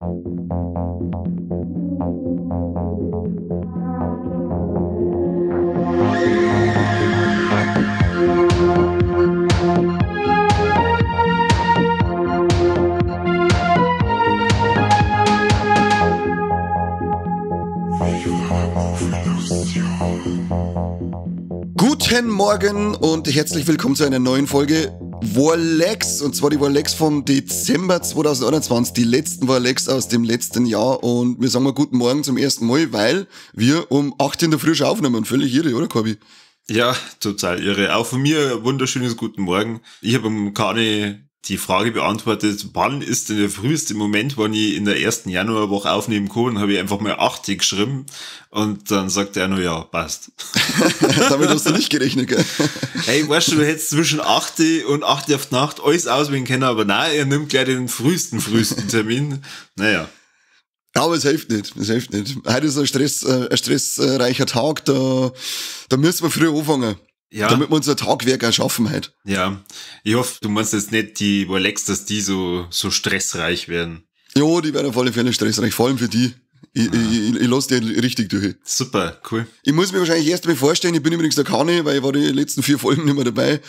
Guten Morgen und herzlich willkommen zu einer neuen Folge Warlegs, und zwar die Warlegs vom Dezember 2021, die letzten Warlegs aus dem letzten Jahr, und wir sagen mal guten Morgen zum ersten Mal, weil wir um 8 in der Früh schon aufnehmen. Völlig irre, oder Corby? Ja, total irre. Auch von mir wunderschönes guten Morgen. Ich habe am Kani die Frage beantwortet, wann ist denn der früheste Moment, wann ich in der ersten Januarwoche aufnehmen kann, und habe ich einfach mal 8 geschrieben, und dann sagt er nur, ja, passt. Damit hast du nicht gerechnet, gell? Hey, weißt du hättest zwischen 8 und 8 auf die Nacht alles auswählen können, aber nein, er nimmt gleich den frühesten Termin. Naja. Aber es hilft nicht, Heute ist ein stressreicher Tag, da müssen wir früh anfangen. Ja. Damit wir unser Tagwerk auch schaffen heute. Ja, ich hoffe, du meinst jetzt nicht die Warlegs, dass die so stressreich werden. Ja, die werden auf alle Fälle stressreich, vor allem für die. Ich lasse die richtig durch. Super, cool. Ich muss mir wahrscheinlich erst mal vorstellen, ich bin übrigens der Kani, weil ich war die letzten 4 Folgen nicht mehr dabei.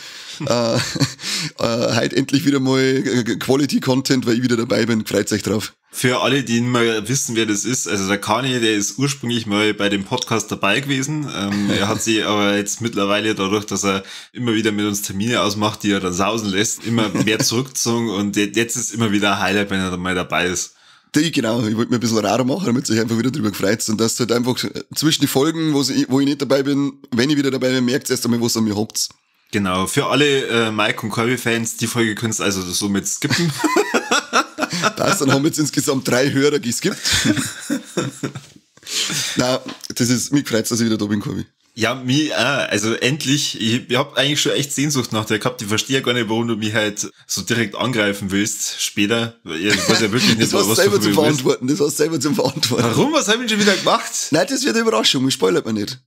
Heute endlich wieder mal Quality-Content, weil ich wieder dabei bin. Freut euch drauf. Für alle, die nicht mehr wissen, wer das ist, also der Kani, der ist ursprünglich mal bei dem Podcast dabei gewesen. Er hat sich aber jetzt mittlerweile, dadurch, dass er immer wieder mit uns Termine ausmacht, die er dann sausen lässt, immer mehr zurückgezogen, und jetzt ist immer wieder ein Highlight, wenn er dann mal dabei ist. Genau, ich wollte mir ein bisschen rarer machen, damit ihr euch einfach wieder drüber gefreut, und dass halt einfach zwischen die Folgen, wo ich nicht dabei bin, wenn ich wieder dabei bin, merkt ihr erst einmal, was an mir habt. Genau, für alle Mike und Corby-Fans, die Folge könnt ihr also somit skippen. Dann haben wir jetzt insgesamt 3 Hörer geskippt. Nein, mich gefreut, dass ich wieder da bin, Corby. Ja, mich auch. Also endlich, ich hab eigentlich schon echt Sehnsucht nach dir gehabt. Ich verstehe gar nicht, warum du mich halt so direkt angreifen willst später. Ich weiß ja wirklich nicht, was du selber zum Verantworten. Das hast du selber zum Verantworten. Warum? Was haben wir schon wieder gemacht? Nein, das wird eine Überraschung. Spoilert man nicht.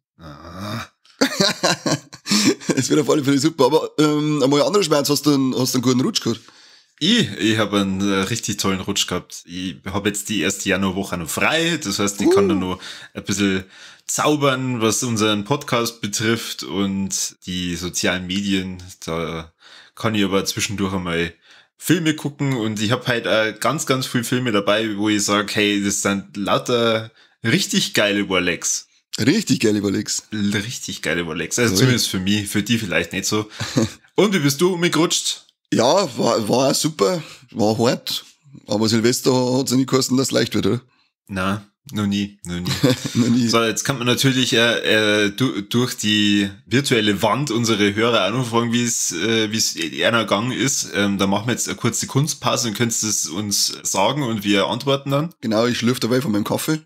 Es wird auf alle Fälle super. Aber einmal anderer Schmerz, hast du einen guten Rutsch gehabt? Ich habe einen richtig tollen Rutsch gehabt. Ich habe jetzt die erste Januarwoche noch frei. Das heißt, ich kann da noch ein bisschen zaubern, was unseren Podcast betrifft, und die sozialen Medien. Da kann ich aber zwischendurch einmal Filme gucken, und ich habe halt auch ganz, ganz viele Filme dabei, wo ich sage, hey, das sind lauter richtig geile Warlegs. Richtig geile Warlegs. Richtig geile Warlegs. Also zumindest für mich, für die vielleicht nicht so. Und wie bist du umgerutscht? Ja, war auch super, war hart, aber Silvester hat's ja nicht geheißen, dass es leicht wird, oder? Nein, noch nie. Noch nie. So, jetzt kann man natürlich durch die virtuelle Wand unsere Hörer auch noch fragen, wie es einer gegangen ist. Da machen wir jetzt eine kurze Kunstpause, und könntest es uns sagen, und wir antworten dann. Genau, ich schlürfe dabei von meinem Kaffee.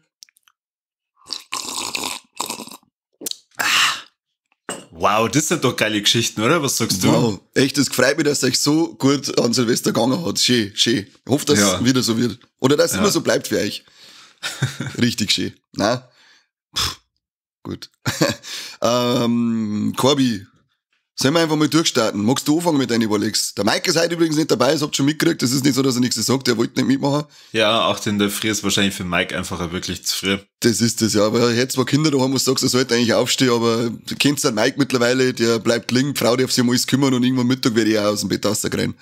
Wow, das sind doch geile Geschichten, oder? Was sagst du? Wow, echt, es freut mich, dass es euch so gut an Silvester gegangen hat. Schön. Ich hoffe, dass es wieder so wird. Oder dass es immer so bleibt für euch. Richtig schön. Na? Gut. Corby, sollen wir einfach mal durchstarten? Magst du anfangen mit deinen Warlegs? Der Mike ist heute übrigens nicht dabei, das habt ihr schon mitgekriegt. Das ist nicht so, dass er nichts sagt, er wollte nicht mitmachen. Ja, 8 in der Früh ist wahrscheinlich für Mike einfach wirklich zu früh. Das ist das, ja. Aber er hat zwar Kinder daheim, wo du sagst, er sollte eigentlich aufstehen, aber du kennst den Mike mittlerweile, der bleibt liegen, die Frau darf sich um alles kümmern, und irgendwann Mittag werde ich auch aus dem Bett rausgehen.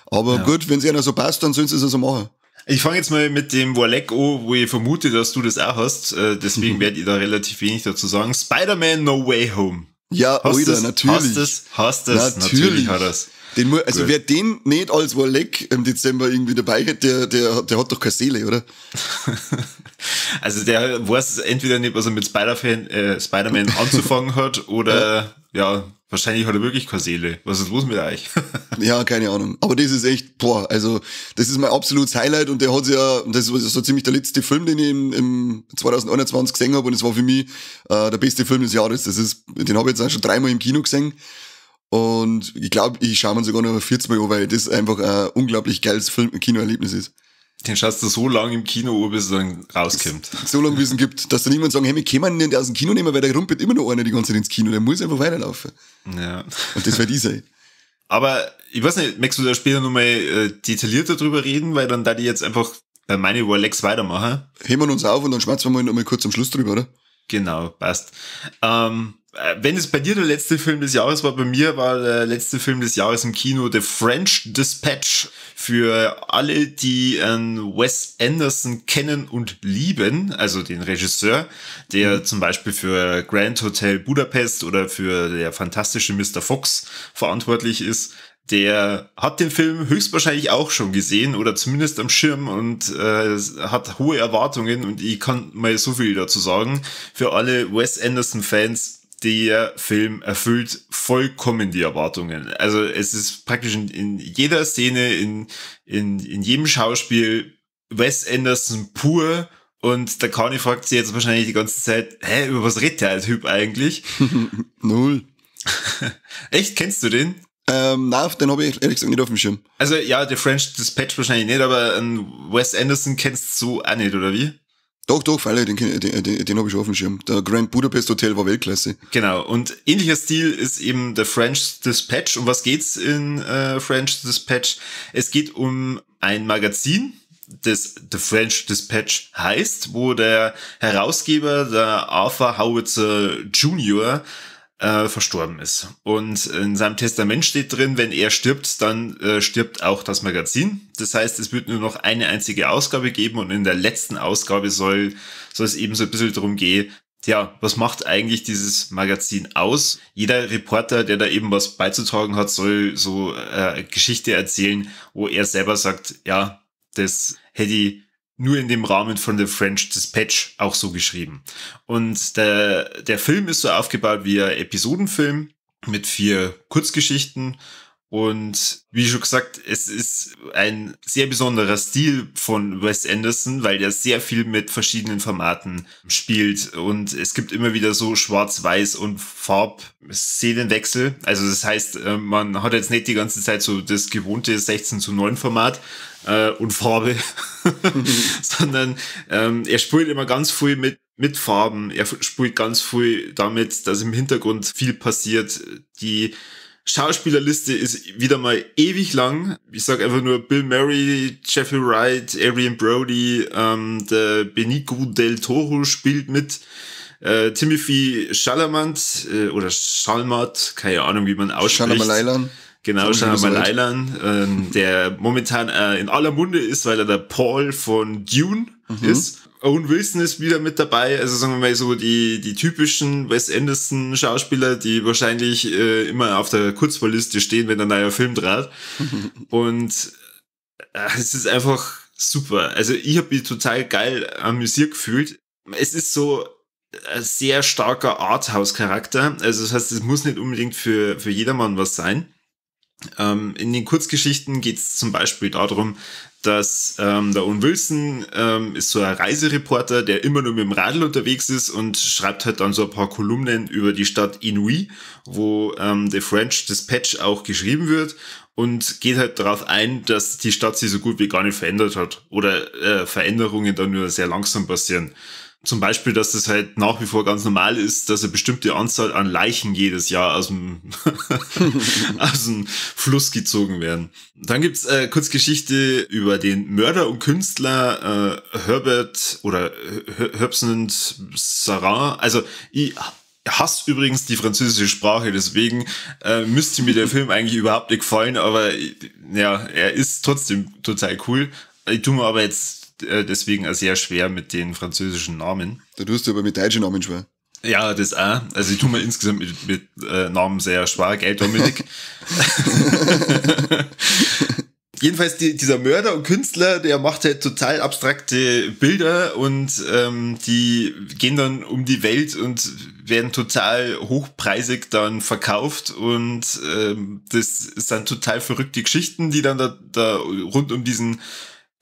Aber gut, wenn es einer so passt, dann sollen sie es also machen. Ich fange jetzt mal mit dem Warleg an, wo ich vermute, dass du das auch hast. Deswegen werde ich da relativ wenig dazu sagen. Spider-Man No Way Home. Ja, Alter, natürlich. Hast das? Natürlich hat das. Also wer den nicht als Warleg im Dezember irgendwie dabei hätte, der hat doch keine Seele, oder? Also der weiß entweder nicht, was er mit Spider-Man anzufangen hat, oder wahrscheinlich hat er wirklich keine Seele. Was ist los mit euch? Ja, keine Ahnung. Aber das ist echt, also das ist mein absolutes Highlight, und der hat das war so ziemlich der letzte Film, den ich im 2021 gesehen habe, und es war für mich der beste Film des Jahres. Den habe ich jetzt auch schon 3-mal im Kino gesehen. Und ich glaube, ich schaue mir sogar noch 40 Mal an, weil das einfach ein unglaublich geiles Kinoerlebnis ist. Den schaust du so lange im Kino an, bis er dann rauskommt. So lange, wie es ihn gibt, dass dann niemand sagen, hey, wir können den aus dem Kino nehmen, weil der rumpelt immer noch einer die ganze Zeit ins Kino, der muss einfach weiterlaufen. Ja. Und das wird ich sein. Aber ich weiß nicht, möchtest du da später nochmal detaillierter drüber reden, weil dann da die jetzt einfach meine über Lex weitermachen. Heben wir uns auf und dann schmerzen wir noch mal kurz am Schluss drüber, oder? Genau, passt. Wenn es bei dir der letzte Film des Jahres war, bei mir war der letzte Film des Jahres im Kino The French Dispatch. Für alle, die Wes Anderson kennen und lieben, also den Regisseur, der zum Beispiel für Grand Hotel Budapest oder für der fantastische Mr. Fox verantwortlich ist, der hat den Film höchstwahrscheinlich auch schon gesehen oder zumindest am Schirm und hat hohe Erwartungen, und ich kann mal so viel dazu sagen. Für alle Wes Anderson-Fans, der Film erfüllt vollkommen die Erwartungen. Also es ist praktisch in jeder Szene, in jedem Schauspiel Wes Anderson pur, und der Kani fragt sich jetzt wahrscheinlich die ganze Zeit, über was redet der Typ eigentlich? Null. Echt, kennst du den? Nein, den habe ich ehrlich gesagt nicht auf dem Schirm. Also ja, The French Dispatch wahrscheinlich nicht, aber Wes Anderson kennst du auch nicht, oder wie? Doch, Falle, den habe ich schon auf dem Schirm. Der Grand Budapest Hotel war Weltklasse. Genau, und ähnlicher Stil ist eben The French Dispatch. Um was geht's in French Dispatch? Es geht um ein Magazin, das The French Dispatch heißt, wo der Herausgeber, der Arthur Howitzer Jr., verstorben ist. Und in seinem Testament steht drin, wenn er stirbt, dann stirbt auch das Magazin. Das heißt, es wird nur noch eine einzige Ausgabe geben, und in der letzten Ausgabe soll es eben so ein bisschen darum gehen, ja, was macht eigentlich dieses Magazin aus? Jeder Reporter, der da eben was beizutragen hat, soll so eine Geschichte erzählen, wo er selber sagt, ja, das hätte ich nur in dem Rahmen von The French Dispatch auch so geschrieben. Und der Film ist so aufgebaut wie ein Episodenfilm mit 4 Kurzgeschichten. Und wie schon gesagt, es ist ein sehr besonderer Stil von Wes Anderson, weil der sehr viel mit verschiedenen Formaten spielt. Und es gibt immer wieder so Schwarz-Weiß- und Farbszenenwechsel. Also das heißt, man hat jetzt nicht die ganze Zeit so das gewohnte 16:9 Format und Farbe, sondern er spielt immer ganz viel mit Farben. Er spielt ganz viel damit, dass im Hintergrund viel passiert. Die Schauspielerliste ist wieder mal ewig lang. Ich sag einfach nur Bill Murray, Jeffrey Wright, Adrien Brody, der Benicio del Toro spielt mit, Timothy Chalamet oder Chalmert, keine Ahnung, wie man ausspricht. Chalamet. Genau, Shyamalan, der momentan in aller Munde ist, weil er der Paul von Dune ist. Owen Wilson ist wieder mit dabei, also sagen wir mal so die typischen Wes Anderson Schauspieler, die wahrscheinlich immer auf der Kurzwahlliste stehen, wenn ein neuer Film draht. Und es ist einfach super. Also ich habe mich total geil amüsiert gefühlt. Es ist so ein sehr starker Arthouse-Charakter. Also das heißt, es muss nicht unbedingt für jedermann was sein. In den Kurzgeschichten geht es zum Beispiel darum, dass der Owen Wilson ist so ein Reisereporter, der immer nur mit dem Radl unterwegs ist und schreibt halt dann so ein paar Kolumnen über die Stadt Inouï, wo The French Dispatch auch geschrieben wird, und geht halt darauf ein, dass die Stadt sich so gut wie gar nicht verändert hat oder Veränderungen dann nur sehr langsam passieren. Zum Beispiel, dass das halt nach wie vor ganz normal ist, dass eine bestimmte Anzahl an Leichen jedes Jahr aus dem Fluss gezogen werden. Dann gibt's Kurzgeschichte über den Mörder und Künstler Herbert oder Herbson Sarin. Also ich hasse übrigens die französische Sprache, deswegen müsste mir der Film eigentlich überhaupt nicht gefallen, aber ja, er ist trotzdem total cool. Ich tue mir aber jetzt deswegen auch sehr schwer mit den französischen Namen. Da tust du aber mit deutschen Namen schwer. Ja, das auch. Also ich tue mir insgesamt mit Namen sehr schwer, gell, Dominik? Jedenfalls dieser Mörder und Künstler, der macht halt total abstrakte Bilder, und die gehen dann um die Welt und werden total hochpreisig dann verkauft, und das sind total verrückte Geschichten, die dann da rund um diesen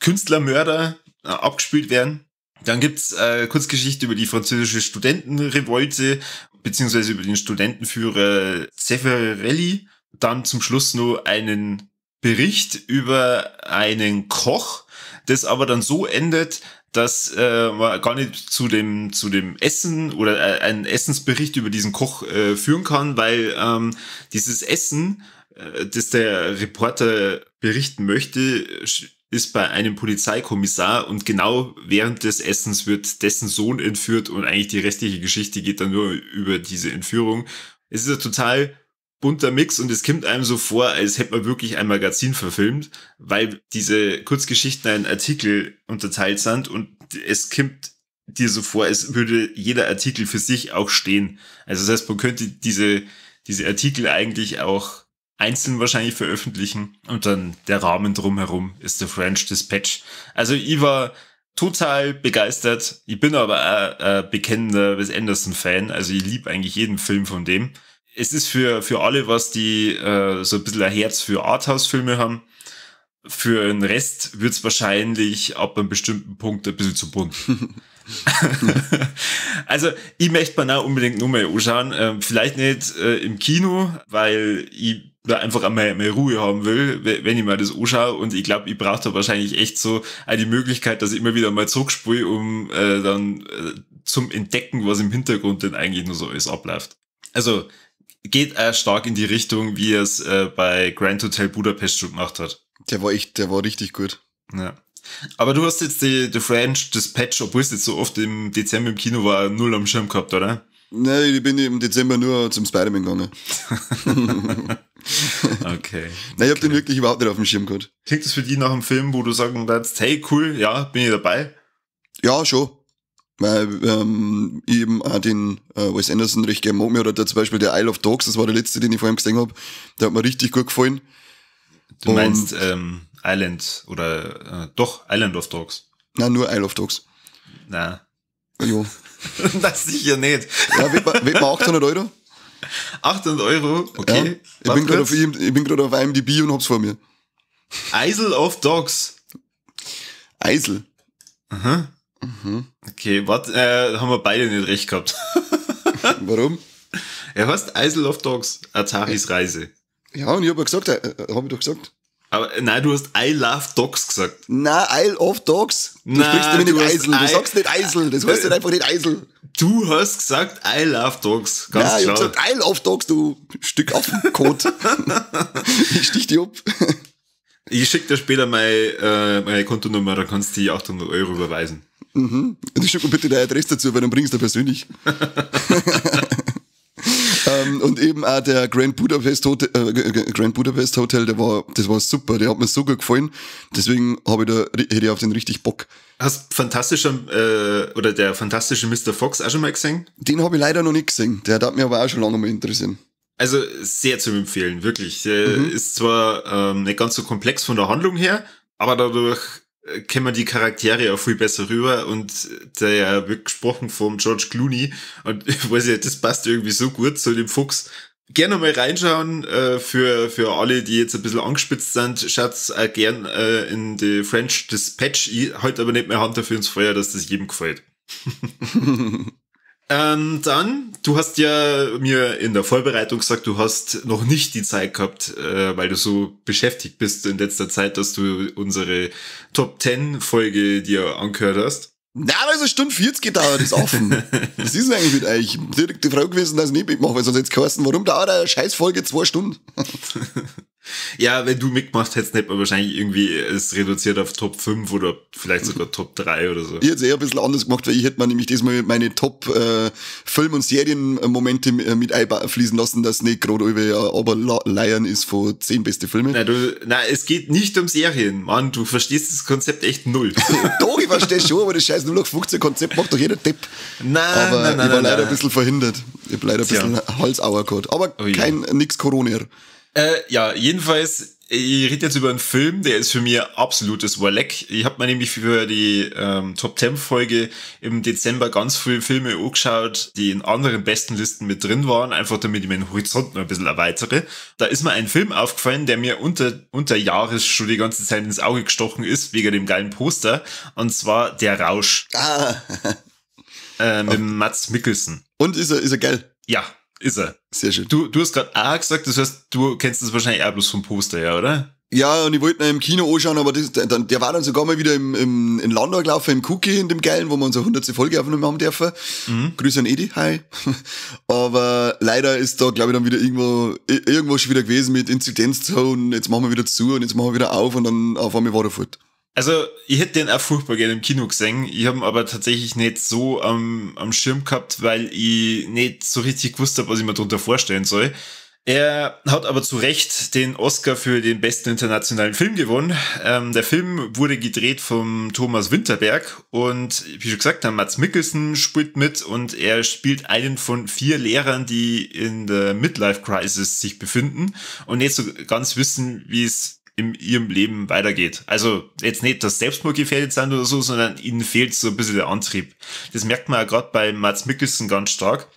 Künstlermörder abgespielt werden. Dann gibt's Kurzgeschichte über die französische Studentenrevolte, beziehungsweise über den Studentenführer Zeffirelli. Dann zum Schluss noch einen Bericht über einen Koch, das aber dann so endet, dass man gar nicht zu dem Essen oder einen Essensbericht über diesen Koch führen kann, weil dieses Essen, das der Reporter berichten möchte, ist bei einem Polizeikommissar und genau während des Essens wird dessen Sohn entführt und eigentlich die restliche Geschichte geht dann nur über diese Entführung. Es ist ein total bunter Mix und es kommt einem so vor, als hätte man wirklich ein Magazin verfilmt, weil diese Kurzgeschichten in Artikel unterteilt sind und es kommt dir so vor, als würde jeder Artikel für sich auch stehen. Also das heißt, man könnte diese Artikel eigentlich auch einzeln wahrscheinlich veröffentlichen und dann der Rahmen drumherum ist der French Dispatch. Also ich war total begeistert. Ich bin aber auch ein bekennender Wes Anderson-Fan, also ich liebe eigentlich jeden Film von dem. Es ist für alle, was die so ein bisschen ein Herz für Arthouse-Filme haben. Für den Rest wird's wahrscheinlich ab einem bestimmten Punkt ein bisschen zu bunt. Also, ich möchte mir auch unbedingt nur mal anschauen. Vielleicht nicht im Kino, weil ich da einfach einmal mehr Ruhe haben will, wenn ich mir das anschaue. Und ich glaube, ich brauche da wahrscheinlich echt so auch die Möglichkeit, dass ich immer wieder mal zurückspule, um dann zum Entdecken, was im Hintergrund denn eigentlich nur so alles abläuft. Also, geht auch stark in die Richtung, wie er es bei Grand Hotel Budapest schon gemacht hat. Der war richtig gut. Ja. Aber du hast jetzt die French Dispatch, obwohl es jetzt so oft im Dezember im Kino war, null am Schirm gehabt, oder? Nein, ich bin im Dezember nur zum Spider-Man gegangen. Okay. Nein, ich hab den wirklich überhaupt nicht auf dem Schirm gehabt. Klingt das für dich nach einem Film, wo du sagen würdest, hey, cool, ja, bin ich dabei? Ja, schon. Weil ich eben auch den Wes Anderson recht gerne mag. Mir hat da zum Beispiel der Isle of Dogs, das war der letzte, den ich vorhin gesehen habe, der hat mir richtig gut gefallen. Du meinst Island oder doch Island of Dogs? Nein, nur Isle of Dogs. Nein. Ja. Das sicher nicht. Ja, wett man 800 €? 800 €? Okay. Ja, ich bin gerade auf IMDb und hab's vor mir. Isle of Dogs. Eisel. Aha. Mhm. Okay, warte, haben wir beide nicht recht gehabt. Warum? Er heißt Isle of Dogs, Ataris Reise. Ja, und ich hab ja gesagt, hab ich doch gesagt. Aber nein, du hast I Love Dogs gesagt. Nein, Isle of Dogs. Du sprichst nämlich nicht Eisel. Du sagst nicht Eisel. Das heißt nicht einfach nicht Eisel. Du hast gesagt I Love Dogs. Ganz klar. Ich hab gesagt Isle of Dogs, du Stück Affenkot. Ich stich dich ab. Ich schick dir später meine Kontonummer, da kannst du die 800 € überweisen. Mhm. Und schick mir bitte deine Adresse dazu, weil dann bringst du persönlich. Und eben auch der Grand Budapest Hotel, das war super, der hat mir so gut gefallen. Deswegen hätte ich auf den richtig Bock. Hast der fantastische Mr. Fox auch schon mal gesehen? Den habe ich leider noch nicht gesehen. Der hat mich aber auch schon lange mal interessieren. Also sehr zu empfehlen, wirklich. Der ist zwar nicht ganz so komplex von der Handlung her, aber dadurch kennen wir die Charaktere auch viel besser rüber und der wird gesprochen vom George Clooney und ich weiß ja, das passt irgendwie so gut zu dem Fuchs. Gerne mal reinschauen, für alle, die jetzt ein bisschen angespitzt sind, schaut's auch gern in die French Dispatch. Ich halte aber nicht mehr Hand dafür ins Feuer, dass das jedem gefällt. Dann, du hast ja mir in der Vorbereitung gesagt, du hast noch nicht die Zeit gehabt, weil du so beschäftigt bist in letzter Zeit, dass du unsere Top 10 Folge dir angehört hast. Na, weil es eine Stunde 40 gedauert ist offen. Was ist denn eigentlich mit euch? Ich bin direkt die Frau gewesen, dass ich nicht mitmache, weil sonst jetzt geheißen, warum dauert eine Scheißfolge 2 Stunden? Ja, wenn du mitgemacht hättest, hätte man wahrscheinlich irgendwie es reduziert auf Top 5 oder vielleicht sogar Top 3 oder so. Ich hätte es eher ein bisschen anders gemacht, weil ich hätte mir nämlich diesmal meine Top Film- und Serienmomente mit einfließen lassen, dass nicht gerade aber Lion ist von 10 beste Filme. Nein, es geht nicht um Serien, Mann, du verstehst das Konzept echt null. Doch, ich verstehe schon, aber das scheiß 0815-Konzept macht doch jeder Depp. Nein, ich war leider ein bisschen verhindert. Ich habe leider ein bisschen Halsauer gehabt. Aber nix Corona. Ja, jedenfalls, ich rede jetzt über einen Film, der ist für mich absolutes Warleck. Ich habe mir nämlich für die Top 10 Folge im Dezember ganz viele Filme angeschaut, die in anderen besten Listen mit drin waren, einfach damit ich meinen Horizont noch ein bisschen erweitere. Da ist mir ein Film aufgefallen, der mir unter Jahres schon die ganze Zeit ins Auge gestochen ist, wegen dem geilen Poster, und zwar Der Rausch. Mit Mads Mikkelsen. Und ist er geil? Ja. Ist er. Sehr schön. Du hast gerade A gesagt, das heißt, du kennst das wahrscheinlich auch bloß vom Poster, ja, oder? Ja, und ich wollte ihn im Kino anschauen, aber der war dann sogar mal wieder in Landau gelaufen, im Cookie, in dem Geilen, wo wir unsere 100. Folge aufgenommen haben dürfen. Grüße an Edi, hi. Aber leider ist da, glaube ich, dann wieder irgendwo schon wieder gewesen mit Inzidenzzone, jetzt machen wir wieder zu und jetzt machen wir wieder auf und dann auf einmal war er fort. Also, ich hätte den auch furchtbar gerne im Kino gesehen. Ich habe ihn aber tatsächlich nicht so am Schirm gehabt, weil ich nicht so richtig gewusst habe, was ich mir darunter vorstellen soll. Er hat aber zu Recht den Oscar für den besten internationalen Film gewonnen. Der Film wurde gedreht vom Thomas Winterberg und wie schon gesagt, der Mads Mikkelsen spielt mit und er spielt einen von 4 Lehrern, die in der Midlife-Crisis sich befinden und nicht so ganz wissen, wie es in ihrem Leben weitergeht. Also jetzt nicht, dass Selbstmord gefährdet sind oder so, sondern ihnen fehlt so ein bisschen der Antrieb. Das merkt man ja gerade bei Mads Mikkelsen ganz stark,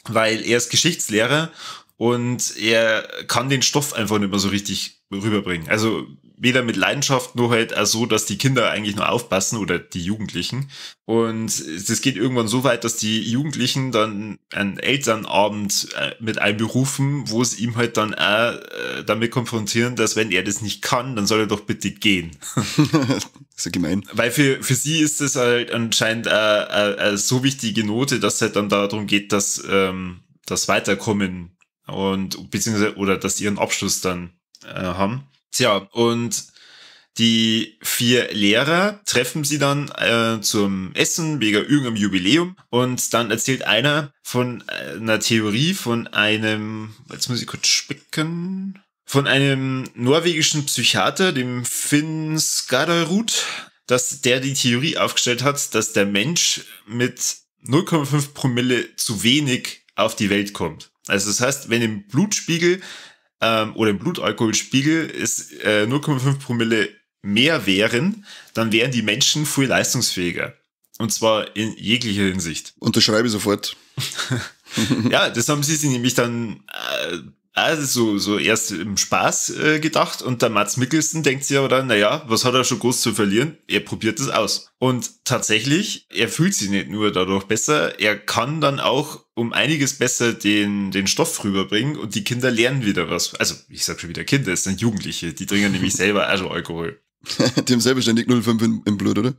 weil er ist Geschichtslehrer und er kann den Stoff einfach nicht mehr so richtig rüberbringen. Also weder mit Leidenschaft, noch halt auch so, dass die Kinder eigentlich nur aufpassen oder die Jugendlichen. Und das geht irgendwann so weit, dass die Jugendlichen dann einen Elternabend mit einberufen, wo es ihm halt dann auch damit konfrontieren, dass wenn er das nicht kann, dann soll er doch bitte gehen. Das ist ja gemein. Weil für sie ist das halt anscheinend eine so wichtige Note, dass es halt dann darum geht, dass das Weiterkommen und beziehungsweise oder dass sie ihren Abschluss dann haben. Tja, und die 4 Lehrer treffen sie dann zum Essen wegen irgendeinem Jubiläum und dann erzählt einer von einer Theorie von einem, jetzt muss ich kurz spicken, von einem norwegischen Psychiater, dem Finn Skårderud, dass der die Theorie aufgestellt hat, dass der Mensch mit 0,5 Promille zu wenig auf die Welt kommt. Also das heißt, wenn im Blutspiegel oder im Blutalkoholspiegel es 0,5 Promille mehr wären, dann wären die Menschen viel leistungsfähiger. Und zwar in jeglicher Hinsicht. Unterschreibe sofort. Ja, das haben sie sich nämlich dann so erst im Spaß gedacht und der Mads Mikkelsen denkt sich aber dann, naja, was hat er schon groß zu verlieren? Er probiert es aus. Und tatsächlich, er fühlt sich nicht nur dadurch besser, er kann dann auch um einiges besser den Stoff rüberbringen und die Kinder lernen wieder was. Also, ich sag schon wieder Kinder, es sind Jugendliche, die trinken nämlich selber auch schon Alkohol. Die haben selbstständig 0,5 im Blut, oder?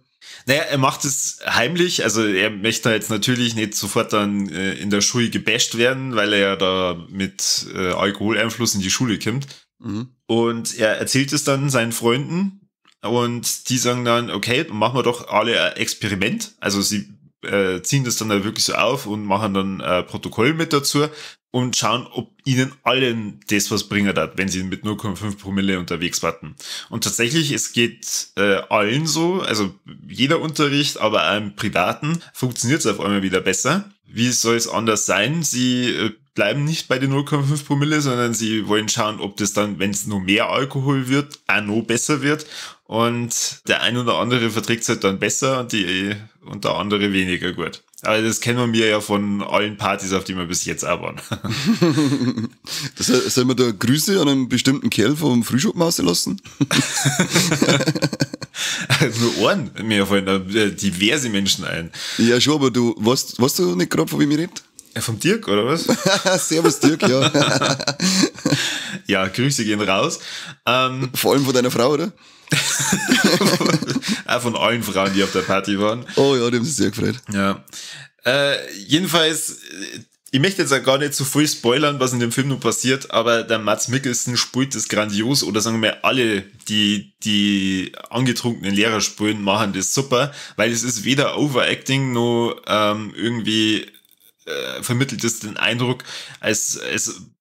Naja, er macht es heimlich, also er möchte jetzt natürlich nicht sofort dann in der Schule gebasht werden, weil er ja da mit Alkoholeinfluss in die Schule kommt. Mhm. Und er erzählt es dann seinen Freunden und die sagen dann, okay, machen wir doch alle ein Experiment. Also sie ziehen das dann wirklich so auf und machen dann ein Protokoll mit dazu und schauen, ob ihnen allen das was bringen hat, wenn sie mit 0,5 Promille unterwegs warten. Und tatsächlich, es geht allen so, also jeder Unterricht, aber auch im Privaten, funktioniert es auf einmal wieder besser. Wie soll es anders sein? Sie bleiben nicht bei den 0,5 Promille, sondern sie wollen schauen, ob das dann, wenn es nur mehr Alkohol wird, auch noch besser wird. Und der ein oder andere verträgt es halt dann besser und der andere weniger gut. Aber das kennen wir ja von allen Partys, auf die wir bis jetzt auch waren. Sollen wir da Grüße an einen bestimmten Kerl vom Frühschoppen auslassen? Nur einen. Mir fallen da diverse Menschen ein. Ja, schon, aber du weißt du nicht gerade, von wem ich rede? Vom Dirk, oder was? Servus, Dirk, ja. Ja, Grüße gehen raus. Vor allem von deiner Frau, oder? Auch von allen Frauen, die auf der Party waren. Oh ja, die haben sich sehr gefreut. Ja. Jedenfalls, ich möchte jetzt auch gar nicht zu viel spoilern, was in dem Film noch passiert, aber der Mads Mikkelsen spielt das grandios, oder sagen wir alle, die angetrunkenen Lehrer spielen, machen das super, weil es ist weder Overacting noch irgendwie vermittelt es den Eindruck, als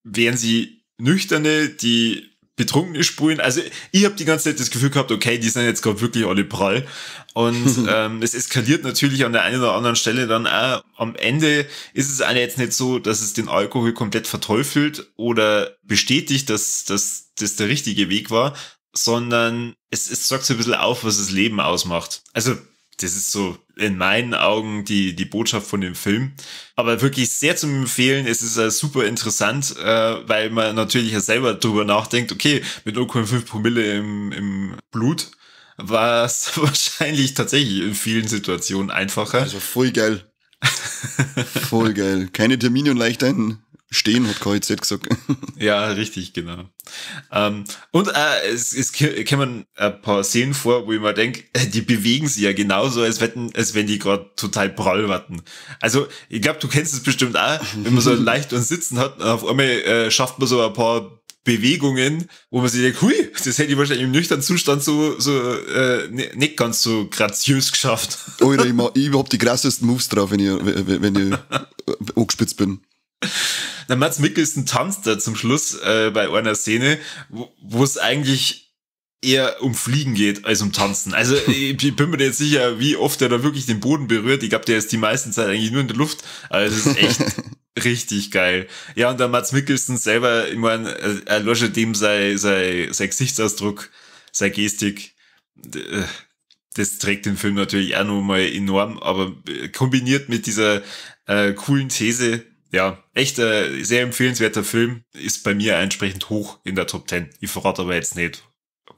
wären sie Nüchterne, die Betrunkene spulen. Also ich habe die ganze Zeit das Gefühl gehabt, okay, die sind jetzt gerade wirklich alle prall. Und es eskaliert natürlich an der einen oder anderen Stelle dann auch. Am Ende ist es eigentlich jetzt nicht so, dass es den Alkohol komplett verteufelt oder bestätigt, dass das der richtige Weg war, sondern es sagt so ein bisschen auf, was das Leben ausmacht. Also das ist so in meinen Augen die Botschaft von dem Film. Aber wirklich sehr zu empfehlen. Es ist super interessant, weil man natürlich ja selber drüber nachdenkt, okay, mit 0,5 Promille im Blut war es wahrscheinlich tatsächlich in vielen Situationen einfacher. Also voll geil. Voll geil. Keine Termine und leicht stehen, hat KIZ gesagt. Ja, richtig, genau. Und es kommen ein paar Szenen vor, wo ich mir denke, die bewegen sich ja genauso, als wenn die gerade total prall warten. Also, ich glaube, du kennst es bestimmt auch, wenn man so leicht und Sitzen hat, auf einmal schafft man so ein paar Bewegungen, wo man sich denkt, hui, das hätte ich wahrscheinlich im nüchternen Zustand nicht ganz so graziös geschafft. Alter, ich hab die krassesten Moves drauf, wenn ich angespitzt bin. Der Mads Mikkelsen tanzt da zum Schluss bei einer Szene, wo es eigentlich eher um Fliegen geht als um Tanzen. Also ich bin mir jetzt sicher, wie oft er da wirklich den Boden berührt. Ich glaube, der ist die meiste Zeit eigentlich nur in der Luft. Also das ist echt richtig geil. Ja, und der Mads Mikkelsen selber, ich meine, er löscht dem sein Gesichtsausdruck, seine Gestik. Das trägt den Film natürlich auch nochmal enorm, aber kombiniert mit dieser coolen These, ja, echt ein sehr empfehlenswerter Film, ist bei mir entsprechend hoch in der Top 10. Ich verrate aber jetzt nicht,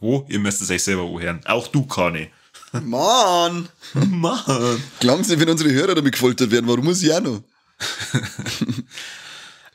wo, ihr müsst es euch selber anhören. Auch du, Kani. Mann! Glauben Sie, wenn unsere Hörer damit gefoltert werden, warum muss ich auch noch?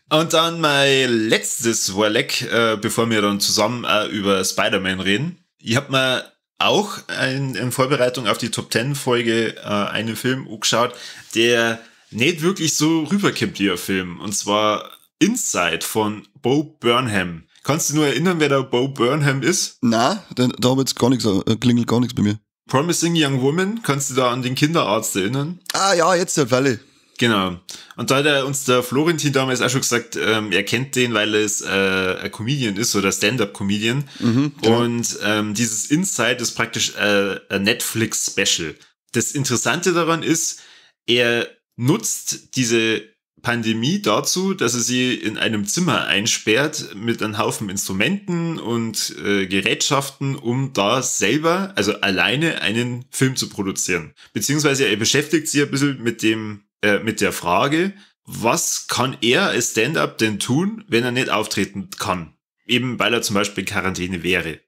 Und dann mein letztes Warleck, bevor wir dann zusammen über Spider-Man reden. Ich habe mir auch in Vorbereitung auf die Top 10 Folge einen Film angeschaut, der nicht wirklich so rüberkommt wie ein Film. Und zwar Inside von Bo Burnham. Kannst du nur erinnern, wer der Bo Burnham ist? Nein, da habe jetzt gar nichts, klingelt gar nichts bei mir. Promising Young Woman, kannst du da an den Kinderarzt erinnern? Ah ja, jetzt der Falle. Genau. Und da hat uns der Florentin damals auch schon gesagt, er kennt den, weil es ein Comedian ist oder Stand-Up-Comedian. Genau. Und dieses Inside ist praktisch ein Netflix-Special. Das Interessante daran ist, er nutzt diese Pandemie dazu, dass er sie in einem Zimmer einsperrt mit einem Haufen Instrumenten und Gerätschaften, um da selber, also alleine, einen Film zu produzieren. Beziehungsweise er beschäftigt sich ein bisschen mit der Frage, was kann er als Stand-Up denn tun, wenn er nicht auftreten kann? Eben weil er zum Beispiel in Quarantäne wäre.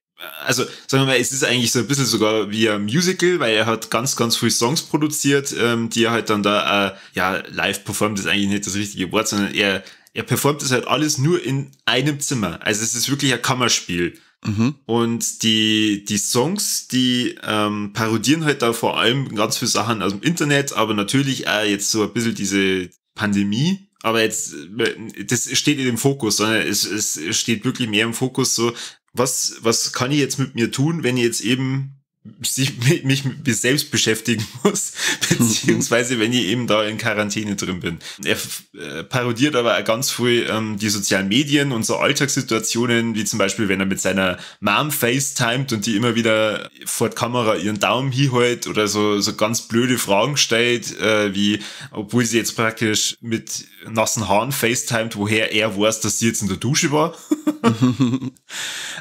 Also, sagen wir mal, es ist eigentlich so ein bisschen sogar wie ein Musical, weil er hat ganz, ganz viele Songs produziert, die er halt dann da, live performt, ist eigentlich nicht das richtige Wort, sondern er performt das halt alles nur in einem Zimmer. Also es ist wirklich ein Kammerspiel. Und die Songs, die parodieren halt da vor allem ganz viele Sachen aus dem Internet, aber natürlich auch jetzt so ein bisschen diese Pandemie. Aber jetzt, das steht nicht im Fokus, sondern es steht wirklich mehr im Fokus so, was kann ich jetzt mit mir tun, wenn ich jetzt eben mich mit mir selbst beschäftigen muss, beziehungsweise wenn ich eben da in Quarantäne drin bin. Er parodiert aber auch ganz viel die sozialen Medien und so Alltagssituationen, wie zum Beispiel, wenn er mit seiner Mom FaceTimet und die immer wieder vor der Kamera ihren Daumen hinhält oder so ganz blöde Fragen stellt, wie, obwohl sie jetzt praktisch mit nassen Haaren FaceTimet, woher er weiß, dass sie jetzt in der Dusche war.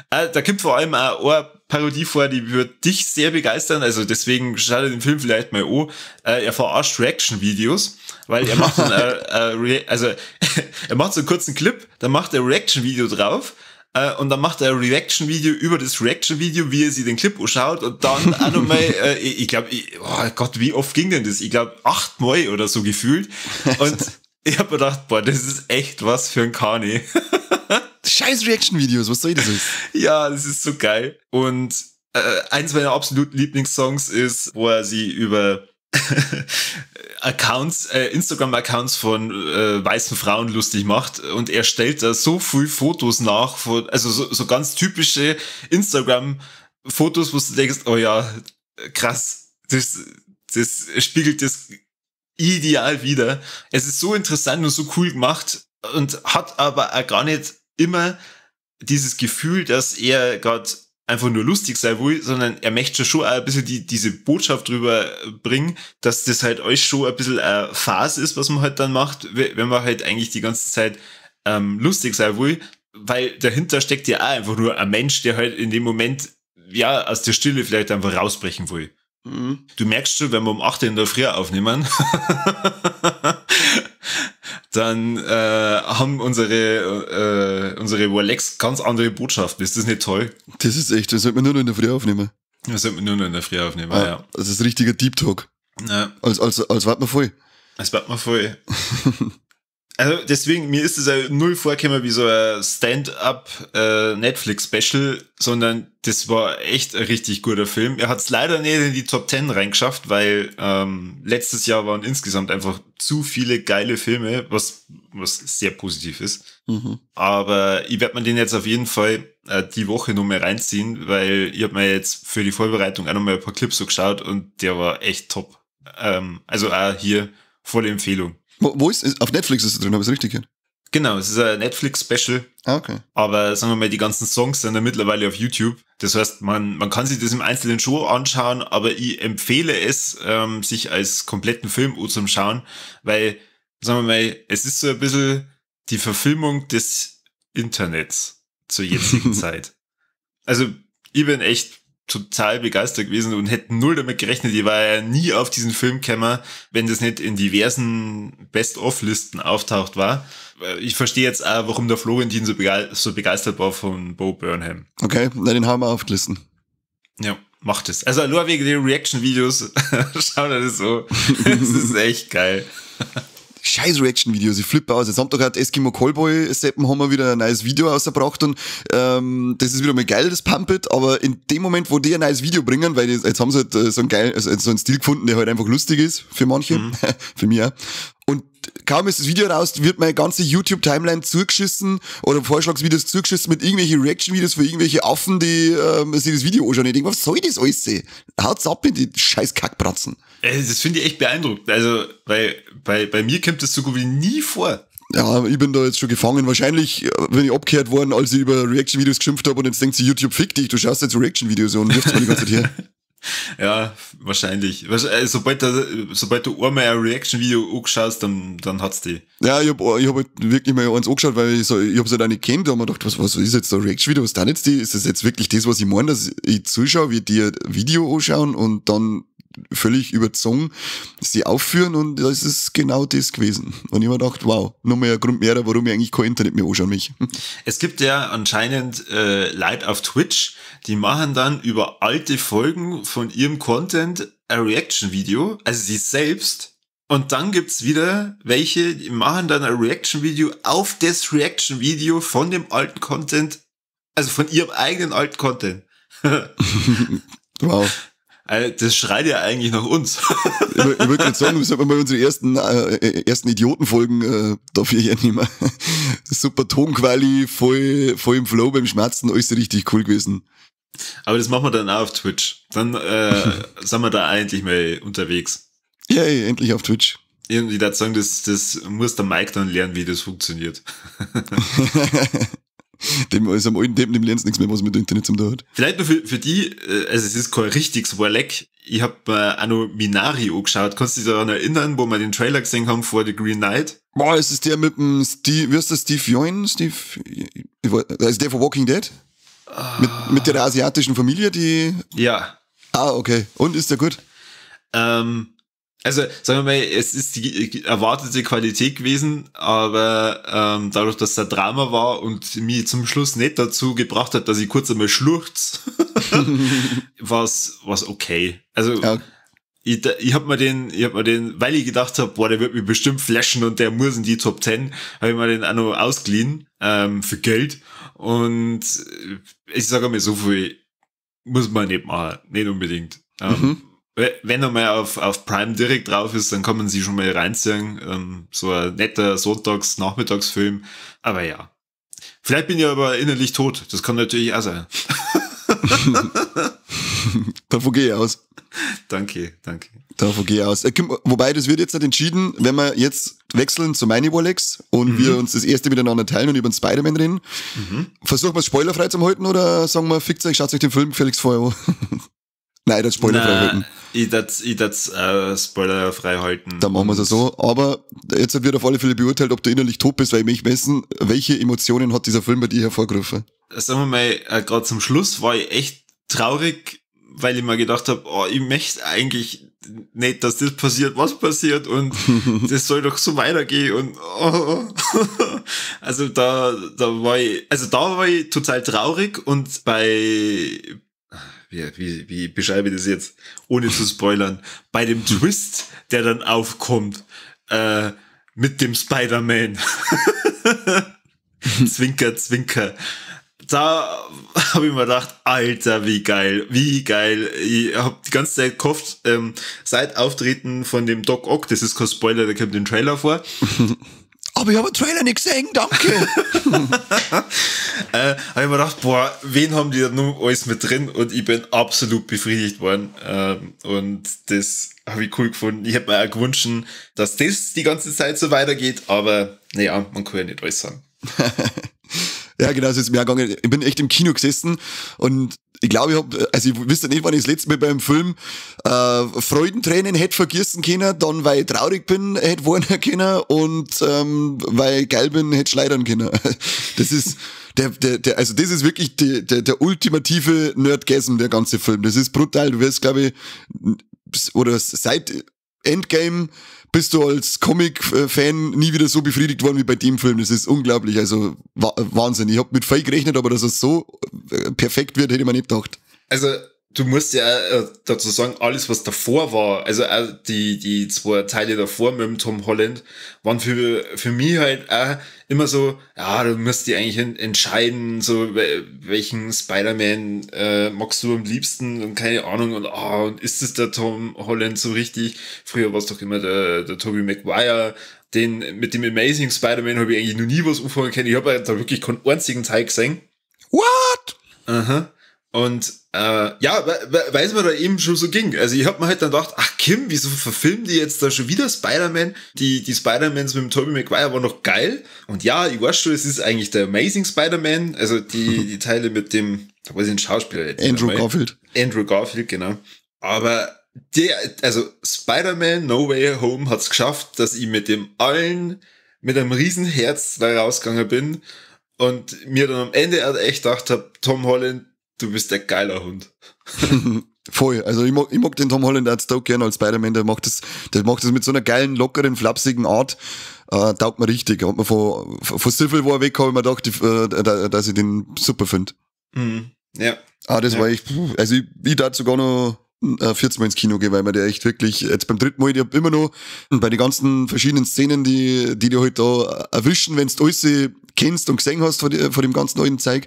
Da gibt vor allem auch eine Parodie vor, die wird dich sehr begeistern, also deswegen schau dir den Film vielleicht mal an. Er verarscht Reaction-Videos, weil er macht dann er macht so einen kurzen Clip, dann macht er ein Reaction-Video drauf und dann macht er ein Reaction-Video über das Reaction-Video, wie er sich den Clip anschaut und dann auch nochmal, ich glaube, oh Gott, wie oft ging denn das? Ich glaube 8-mal oder so gefühlt und ich habe mir gedacht, boah, das ist echt was für ein Kani. Scheiß Reaction-Videos, was soll das jetzt? Ja, das ist so geil. Und eins meiner absoluten Lieblingssongs ist, wo er sie über Instagram-Accounts von weißen Frauen lustig macht. Und er stellt da so viel Fotos nach, also so ganz typische Instagram-Fotos, wo du denkst, oh ja, krass, das spiegelt das ideal wider. Es ist so interessant und so cool gemacht und hat aber auch gar nicht immer dieses Gefühl, dass er gerade einfach nur lustig sein will, sondern er möchte schon auch ein bisschen diese Botschaft drüber bringen, dass das halt euch schon ein bisschen eine Phase ist, was man halt dann macht, wenn man halt eigentlich die ganze Zeit lustig sein will, weil dahinter steckt ja auch einfach nur ein Mensch, der halt in dem Moment ja aus der Stille vielleicht einfach rausbrechen will. Du merkst schon, wenn wir um 8 in der Früh aufnehmen, dann haben unsere Warlecks ganz andere Botschaften. Ist das nicht toll? Das ist echt, das sollte man nur noch in der Früh aufnehmen. Das sollte man nur noch in der Früh aufnehmen, ja. Das ist richtiger Deep Talk. Ja. Als wart man voll. Als wart man voll. Also deswegen, mir ist es ja null vorgekommen wie so ein Stand-up Netflix-Special, sondern das war echt ein richtig guter Film. Er hat es leider nicht in die Top 10 reingeschafft, weil letztes Jahr waren insgesamt einfach zu viele geile Filme, was was sehr positiv ist. Mhm. Aber ich werde mir den jetzt auf jeden Fall die Woche noch mal reinziehen, weil ich habe mir jetzt für die Vorbereitung auch noch mal ein paar Clips so geschaut und der war echt top. Also auch hier volle Empfehlung. Wo ist, auf Netflix ist es drin, habe ich es richtig gehört? Genau, es ist ein Netflix-Special. Ah, okay. Aber sagen wir mal, die ganzen Songs sind ja mittlerweile auf YouTube. Das heißt, man kann sich das im Einzelnen schon anschauen, aber ich empfehle es, sich als kompletten Film anzuschauen, weil, sagen wir mal, es ist so ein bisschen die Verfilmung des Internets zur jetzigen Zeit. Also, ich bin echt total begeistert gewesen und hätte null damit gerechnet. Ich war ja nie auf diesen Film gekommen, wenn das nicht in diversen Best-of-Listen auftaucht war. Ich verstehe jetzt auch, warum der Florentin so begeistert war von Bo Burnham. Okay, na, den haben wir aufgelisten. Ja, macht es. Also nur wegen den Reaction-Videos, schau dir das so. Das ist echt geil. Scheiß Reaction-Videos, ich flippe aus. Jetzt haben doch gerade Eskimo Callboy-Seppen haben wir wieder ein neues Video rausgebracht und das ist wieder mal geil, das Pumpet, aber in dem Moment, wo die ein neues Video bringen, weil jetzt haben sie halt so einen geil, also so einen Stil gefunden, der halt einfach lustig ist für manche, für mich auch. Und kaum ist das Video raus, wird meine ganze YouTube-Timeline zugeschissen oder Vorschlagsvideos zugeschissen mit irgendwelchen Reaction-Videos für irgendwelche Affen, die sich das Video anschauen. Ich denke, was soll das alles sehen? Haut's ab in die scheiß Kackbratzen. Das finde ich echt beeindruckend. Also, bei mir kommt das so gut wie nie vor. Ja, ich bin da jetzt schon gefangen. Wahrscheinlich bin ich abgehört worden, als ich über Reaction-Videos geschimpft habe und jetzt denkt sich YouTube, fick dich, du schaust jetzt Reaction-Videos und wirfst mir die ganze Zeit her. Ja, wahrscheinlich. Sobald du einmal ein Reaction-Video angeschaut, dann hat's die. Ja, ich hab halt wirklich mal eins angeschaut, weil ich hab's halt auch nicht kennt, da hab mir gedacht, was ist jetzt da Reaction-Video, was ist denn jetzt die? Ist das jetzt wirklich das, was ich meine, dass ich zuschaue, wie die ein Video anschauen und dann völlig überzogen sie aufführen und das ist genau das gewesen. Und ich hab mir gedacht, wow, noch mal ein Grund mehr, warum ich eigentlich kein Internet mehr anschaue mich. Es gibt ja anscheinend Leute auf Twitch, die machen dann über alte Folgen von ihrem Content ein Reaction-Video, also sie selbst. Und dann gibt's wieder welche, die machen dann ein Reaction-Video auf das Reaction-Video von dem alten Content, also von ihrem eigenen alten Content. Wow. Also das schreit ja eigentlich nach uns. Ich würde gerade sagen, wir sollten mal unsere ersten Idiotenfolgen dafür hernehmen. Super Tonquali, voll im Flow beim Schmerzen, alles richtig cool gewesen. Aber das machen wir dann auch auf Twitch. Dann sind wir da eigentlich mal unterwegs. Ja, endlich auf Twitch. Irgendwie da sagen, das muss der Mike dann lernen, wie das funktioniert. Dem ist am alten Deppen, dem lernst nichts mehr, was mit dem Internet zum tun hat. Vielleicht nur für die, also es ist kein richtiges Warleck. Ich hab mir auch noch Minari angeschaut. Kannst du dich daran erinnern, wo wir den Trailer gesehen haben vor The Green Knight? Boah, ist es der mit dem Steve, wie heißt der, Steve Yeun? Also der von Walking Dead? Mit der asiatischen Familie, die... Ja. Ah, okay. Und, ist der gut? Also, sagen wir mal, es ist die erwartete Qualität gewesen, aber dadurch, dass es ein Drama war und mich zum Schluss nicht dazu gebracht hat, dass ich kurz einmal schluchz, war's okay. Also, ja. Ich hab mir den, weil ich gedacht habe, boah, der wird mich bestimmt flashen und der muss in die Top 10, habe ich mir den auch noch ausgeliehen, für Geld. Und ich sage mir, so viel muss man nicht machen, nicht unbedingt. Wenn er mal auf Prime direkt drauf ist, dann kann man sie schon mal reinziehen. So ein netter Sonntags-Nachmittagsfilm. Aber ja. Vielleicht bin ich aber innerlich tot. Das kann natürlich auch sein. Davon gehe ich aus. Danke. Davon gehe ich aus. Wobei, das wird jetzt nicht entschieden, wenn wir jetzt wechseln zu meine Warlex und wir uns das erste miteinander teilen und über den Spider-Man reden. Versuchen wir es spoilerfrei zu halten oder sagen wir, fickt euch, schaut euch den Film gefälligst vorher an? Nein, das spoilerfrei halten. Ich das spoilerfrei halten. Dann machen wir es so. Aber jetzt wird auf alle Fälle beurteilt, ob du innerlich tot bist, weil ich mich wissen, welche Emotionen hat dieser Film bei dir hervorgerufen? Sagen wir mal, gerade zum Schluss war ich echt traurig, weil ich mir gedacht habe, oh, ich möchte eigentlich nicht, dass das passiert, was passiert und das soll doch so weitergehen und also da war ich total traurig und bei wie beschreibe ich das jetzt, ohne zu spoilern, bei dem Twist, der dann aufkommt, mit dem Spider-Man. Zwinker, Zwinker. Da habe ich mir gedacht, Alter, wie geil. Ich habe die ganze Zeit gehofft, seit Auftreten von dem Doc Ock, das ist kein Spoiler, der kommt im Trailer vor. aber ich habe einen Trailer nicht gesehen, danke. Habe ich mir gedacht, boah, wen haben die da noch alles mit drin? Und ich bin absolut befriedigt worden. Und das habe ich cool gefunden. Ich hätte mir auch gewünscht, dass das die ganze Zeit so weitergeht, aber naja, man kann ja nicht alles sagen. Ja, genau, so ist mir auch gegangen. Ich bin echt im Kino gesessen und ich glaube, ich wüsste nicht, wann ich das letzte Mal beim Film Freudentränen hätte vergessen können, dann weil ich traurig bin, hätte weinen können und weil ich geil bin, hätte schleudern können. Das ist also das ist wirklich der ultimative Nerdgasm, der ganze Film. Das ist brutal. Du wirst, glaube ich, oder seit Endgame bist du als Comic-Fan nie wieder so befriedigt worden wie bei dem Film. Das ist unglaublich, also Wahnsinn. Ich habe mit viel gerechnet, aber dass es so perfekt wird, hätte ich mir nicht gedacht. Also du musst ja dazu sagen, alles was davor war, also auch die 2 Teile davor mit dem Tom Holland, waren für mich halt auch immer so, ja, du musst dir eigentlich entscheiden, so welchen Spider-Man magst du am liebsten und keine Ahnung und ist es der Tom Holland so richtig? Früher war es doch immer der Tobey Maguire. Mit dem Amazing Spider-Man habe ich eigentlich noch nie was anfangen können. Ich habe da wirklich keinen einzigen Teil gesehen. What? Aha. Und ja, weil es mir da eben schon so ging. Also ich hab mir halt dann gedacht, ach Kim, wieso verfilmen die jetzt da schon wieder Spider-Man? Die Spider-Mans mit dem Tobey Maguire waren noch geil. Und ja, ich weiß schon, es ist eigentlich der Amazing Spider-Man. Also die Teile mit dem, da weiß ich den Schauspieler jetzt. Andrew Garfield. Andrew Garfield, genau. Aber also Spider-Man No Way Home hat's geschafft, dass ich mit dem allen mit einem riesen Herz da rausgegangen bin und mir dann am Ende echt gedacht habe, Tom Holland, du bist der geiler Hund. Voll. Also ich mag den Tom Holland auch so gerne als Spider-Man. Der macht das mit so einer geilen, lockeren, flapsigen Art. Taugt mir richtig. Hat mir von Civil War weg, habe ich mir gedacht, dass ich den super finde. Mhm. Ja. Das war echt, also ich darf sogar noch 40 Mal ins Kino gehen, weil man der echt wirklich, jetzt beim 3. Mal, ich hab immer noch bei den ganzen verschiedenen Szenen, die halt da erwischen, wenn du alles kennst und gesehen hast von dem ganzen neuen Zeug,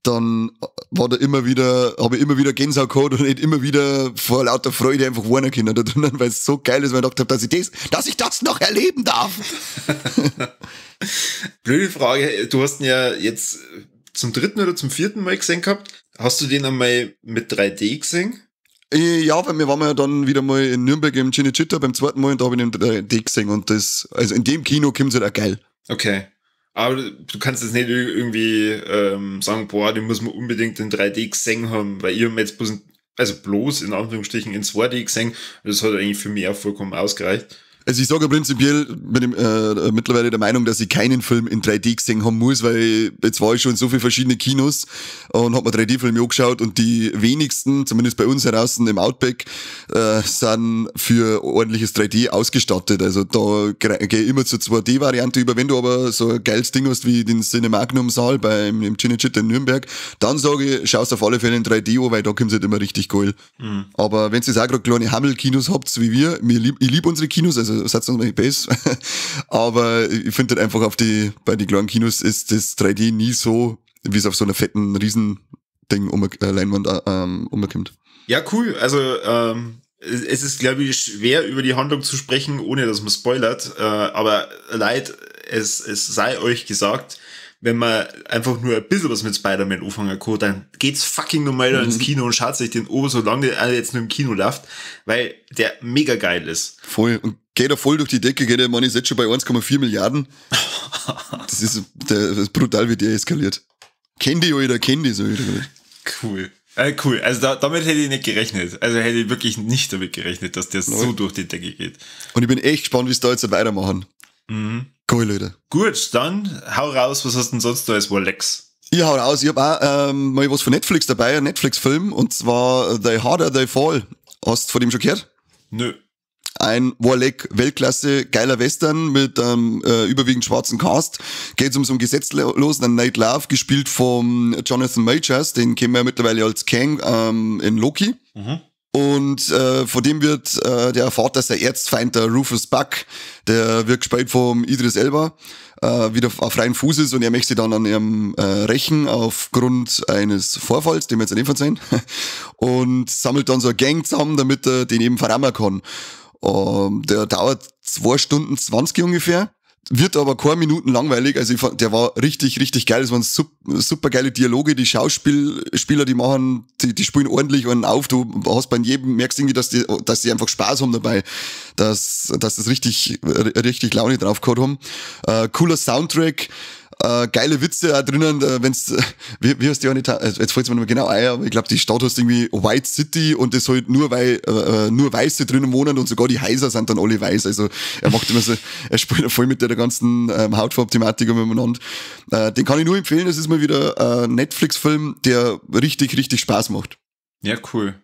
dann habe ich immer wieder Gänsehaut gehabt und nicht immer wieder vor lauter Freude einfach weinen können da drinnen, weil es so geil ist, weil ich gedacht habe, dass ich das noch erleben darf. Blöde Frage, du hast ihn ja jetzt zum 3. oder zum 4. Mal gesehen gehabt. Hast du den einmal mit 3D gesehen? Ja, weil wir waren ja dann wieder mal in Nürnberg im Cinecittà beim 2. Mal und da habe ich den 3D gesehen und also in dem Kino kommt's halt auch geil. Okay. Aber du kannst jetzt nicht irgendwie sagen, boah, den muss man unbedingt in 3D gesehen haben, weil ihr jetzt bloß in Anführungsstrichen in 2D gesehen, das hat eigentlich für mich auch vollkommen ausgereicht. Also ich sage prinzipiell, bin mittlerweile der Meinung, dass ich keinen Film in 3D gesehen haben muss, weil jetzt war ich schon in so vielen verschiedenen Kinos und hab mir 3D-Filme angeschaut und die wenigsten, zumindest bei uns heraus im Outback, sind für ordentliches 3D ausgestattet. Also da gehe ich immer zur 2D-Variante über. Wenn du aber so ein geiles Ding hast wie den Cinemagnum-Saal im Cinecittà in Nürnberg, dann sage ich, schaust auf alle Fälle in 3D an, weil da kommt's halt immer richtig geil. Mhm. Aber wenn ihr auch gerade kleine Hammel-Kinos habt, wie wir, ich liebe unsere Kinos, also Satz noch nicht besser. Aber ich finde halt einfach bei den kleinen Kinos ist das 3D nie so, wie es auf so einer fetten Riesending Leinwand umkommt. Ja, cool. Also es ist, glaube ich, schwer über die Handlung zu sprechen, ohne dass man spoilert. Aber leid, es sei euch gesagt, wenn man einfach nur ein bisschen was mit Spider-Man anfangen kann, dann geht's fucking normal ins Kino und schaut sich den an, solange der jetzt nur im Kino läuft, weil der mega geil ist. Voll. Und geht er voll durch die Decke, man ist jetzt schon bei 1,4 Milliarden. Das ist brutal, wie der eskaliert. Kenn die, Alter, so wieder. Cool. Cool. Also damit hätte ich nicht gerechnet. Also hätte ich wirklich nicht damit gerechnet, dass der so durch die Decke geht. Und ich bin echt gespannt, wie es da jetzt weitermachen. Mhm. Cool, Leute. Gut, dann hau raus, was hast du denn sonst noch als Lex? Ich hau raus, ich hab auch mal was von Netflix dabei, ein Netflix-Film, und zwar The Harder They Fall. Hast du von dem schon gehört? Nö. Ein Warleck Weltklasse, geiler Western mit überwiegend schwarzen Cast. Geht um so einen gesetzlosen Nate Love, gespielt von Jonathan Majors, den kennen wir ja mittlerweile als Kang in Loki. Mhm. Und von dem wird der erfahrt, dass der Erzfeind, der Rufus Buck, der wird gespielt vom Idris Elba, wieder auf freien Fuß ist, und er möchte sich dann an ihrem rächen aufgrund eines Vorfalls, den wir jetzt nicht verzeihen, und sammelt dann so eine Gang zusammen, damit er den eben verrammen kann. Der dauert 2 Stunden 20 ungefähr. wird aber keine Minuten langweilig. Also ich fand, der war richtig, richtig geil. Es waren super geile Dialoge. Die Schauspieler, die spielen ordentlich einen auf. Du hast bei jedem, merkst irgendwie, dass die einfach Spaß haben dabei. Dass das richtig Laune drauf gehabt haben. Cooler Soundtrack. Geile Witze auch drinnen, wenn's, wie heißt die eine, jetzt fällt's mir nicht mehr genau ein, aber ich glaube, die Stadt heißt irgendwie White City und das halt nur Weiße drinnen wohnen und sogar die Häuser sind dann alle weiß. Also er macht immer so, er spielt voll mit der ganzen Hautfarb-Thematik umeinander. Den kann ich nur empfehlen, das ist mal wieder ein Netflix-Film, der richtig, richtig Spaß macht. Ja, cool.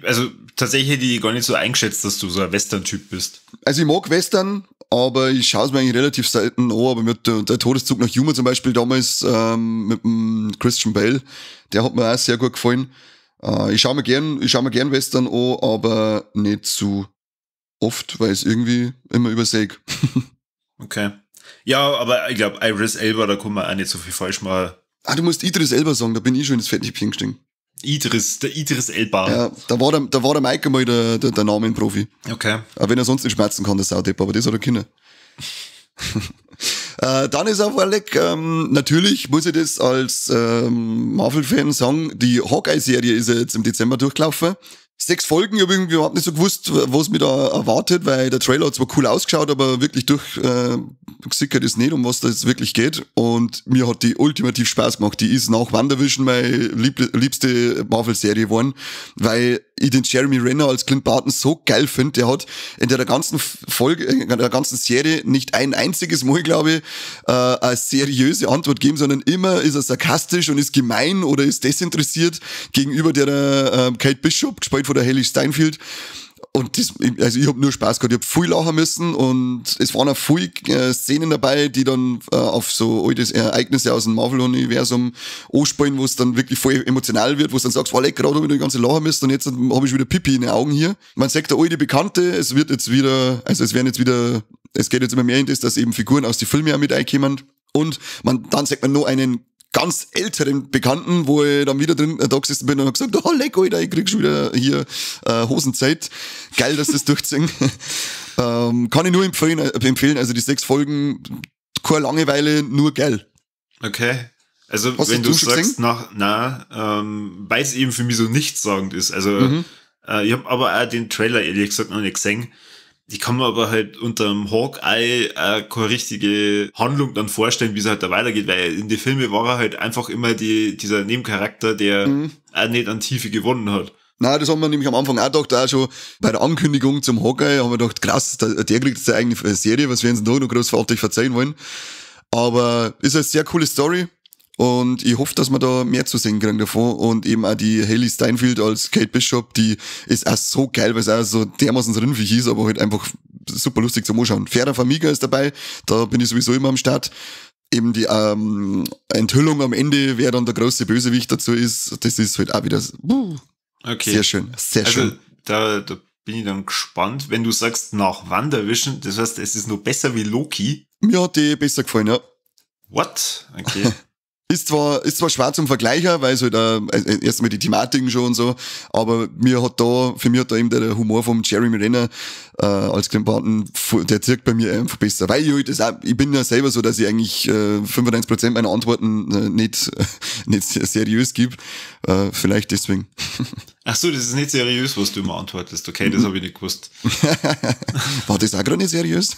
Also tatsächlich hätte ich gar nicht so eingeschätzt, dass du so ein Western-Typ bist. Also ich mag Western, aber ich schaue es mir eigentlich relativ selten an, aber mit der Todeszug nach Yuma zum Beispiel damals mit dem Christian Bale, der hat mir auch sehr gut gefallen. Ich schaue mir gern Western an, aber nicht zu oft, weil es irgendwie immer übersehe. Okay. Ja, aber ich glaube, Idris Elba, da kann man auch nicht so viel falsch machen. Du musst Idris Elba sagen, da bin ich schon ins Fettnäpfchen gestiegen. Der Idris Elba. Ja, da war der Mike mal der Namenprofi. Okay. Auch wenn er sonst nicht schmerzen kann, der Saudepp, aber das hat er können. Dann ist auf Alec, natürlich muss ich das als Marvel-Fan sagen, die Hawkeye-Serie ist ja jetzt im Dezember durchgelaufen. 6 Folgen, ich habe irgendwie überhaupt nicht so gewusst, was mich da erwartet, weil der Trailer hat zwar cool ausgeschaut, aber wirklich durchgesickert ist nicht, um was das wirklich geht. Und mir hat die ultimativ Spaß gemacht. Die ist nach WandaVision meine liebste Marvel-Serie geworden, weil ich den Jeremy Renner als Clint Barton so geil finde. Der hat in der ganzen Folge, in der ganzen Serie nicht ein einziges Mal, glaube ich, eine seriöse Antwort gegeben, sondern immer ist er sarkastisch und ist gemein oder ist desinteressiert gegenüber der Kate Bishop, gespielt von der Hailee Steinfeld. Und ich habe nur Spaß gehabt. Ich habe viel lachen müssen und es waren auch viele Szenen dabei, die dann auf so alte Ereignisse aus dem Marvel-Universum anspielen, wo es dann wirklich voll emotional wird, wo du dann sagst, wow, gerade habe ich die ganze lachen müssen und jetzt habe ich wieder Pipi in den Augen hier. Man sagt, der alte Bekannte, es geht jetzt immer mehr in das, dass eben Figuren aus den Filmen auch mit einkommen. Und dann sagt man noch einen ganz älteren Bekannten, wo ich dann wieder drin da gesessen bin und hab gesagt, oh leck, Alter, ich krieg schon wieder hier Hosenzeit. Geil, dass das durchziehen. Kann ich nur empfehlen, also die 6 Folgen, keine Langeweile, nur geil. Okay. Also hast wenn du sagst, weil es eben für mich so nichtssagend ist. Also ich habe aber auch den Trailer ehrlich gesagt noch nicht gesehen. Ich kann mir aber halt unter dem Hawkeye keine richtige Handlung dann vorstellen, wie es halt da weitergeht, weil in den Filmen war er halt einfach immer dieser Nebencharakter, der auch nicht an Tiefe gewonnen hat. Nein, das haben wir nämlich am Anfang auch gedacht, auch schon bei der Ankündigung zum Hawkeye haben wir gedacht, krass, der kriegt jetzt eine eigene Serie, was wir uns noch großartig verzeihen wollen. Aber ist eine sehr coole Story. Und ich hoffe, dass wir da mehr zu sehen kriegen davon. Und eben auch die Hailee Steinfeld als Kate Bishop, die ist auch so geil, weil es auch so dermaßen rinnfig ist, aber halt einfach super lustig zum Anschauen. Farrah Famiga ist dabei, da bin ich sowieso immer am Start. Eben die Enthüllung am Ende, wer dann der große Bösewicht dazu ist, das ist halt auch wieder okay. Sehr schön, sehr schön. Da bin ich dann gespannt, wenn du sagst, nach WandaVision, das heißt, es ist noch besser wie Loki. Mir hat die besser gefallen, ja. What? Okay. Ist zwar schwer zum Vergleichen, weil es halt erstmal die Thematiken schon und so, aber für mich hat da eben der Humor vom Jeremy Renner als Clint Barton, der zirkt bei mir einfach besser. Weil ich bin ja selber so, dass ich eigentlich 95% meiner Antworten nicht seriös gebe. Vielleicht deswegen. Ach so, das ist nicht seriös, was du immer antwortest. Okay, das habe ich nicht gewusst. War das auch gerade nicht seriös?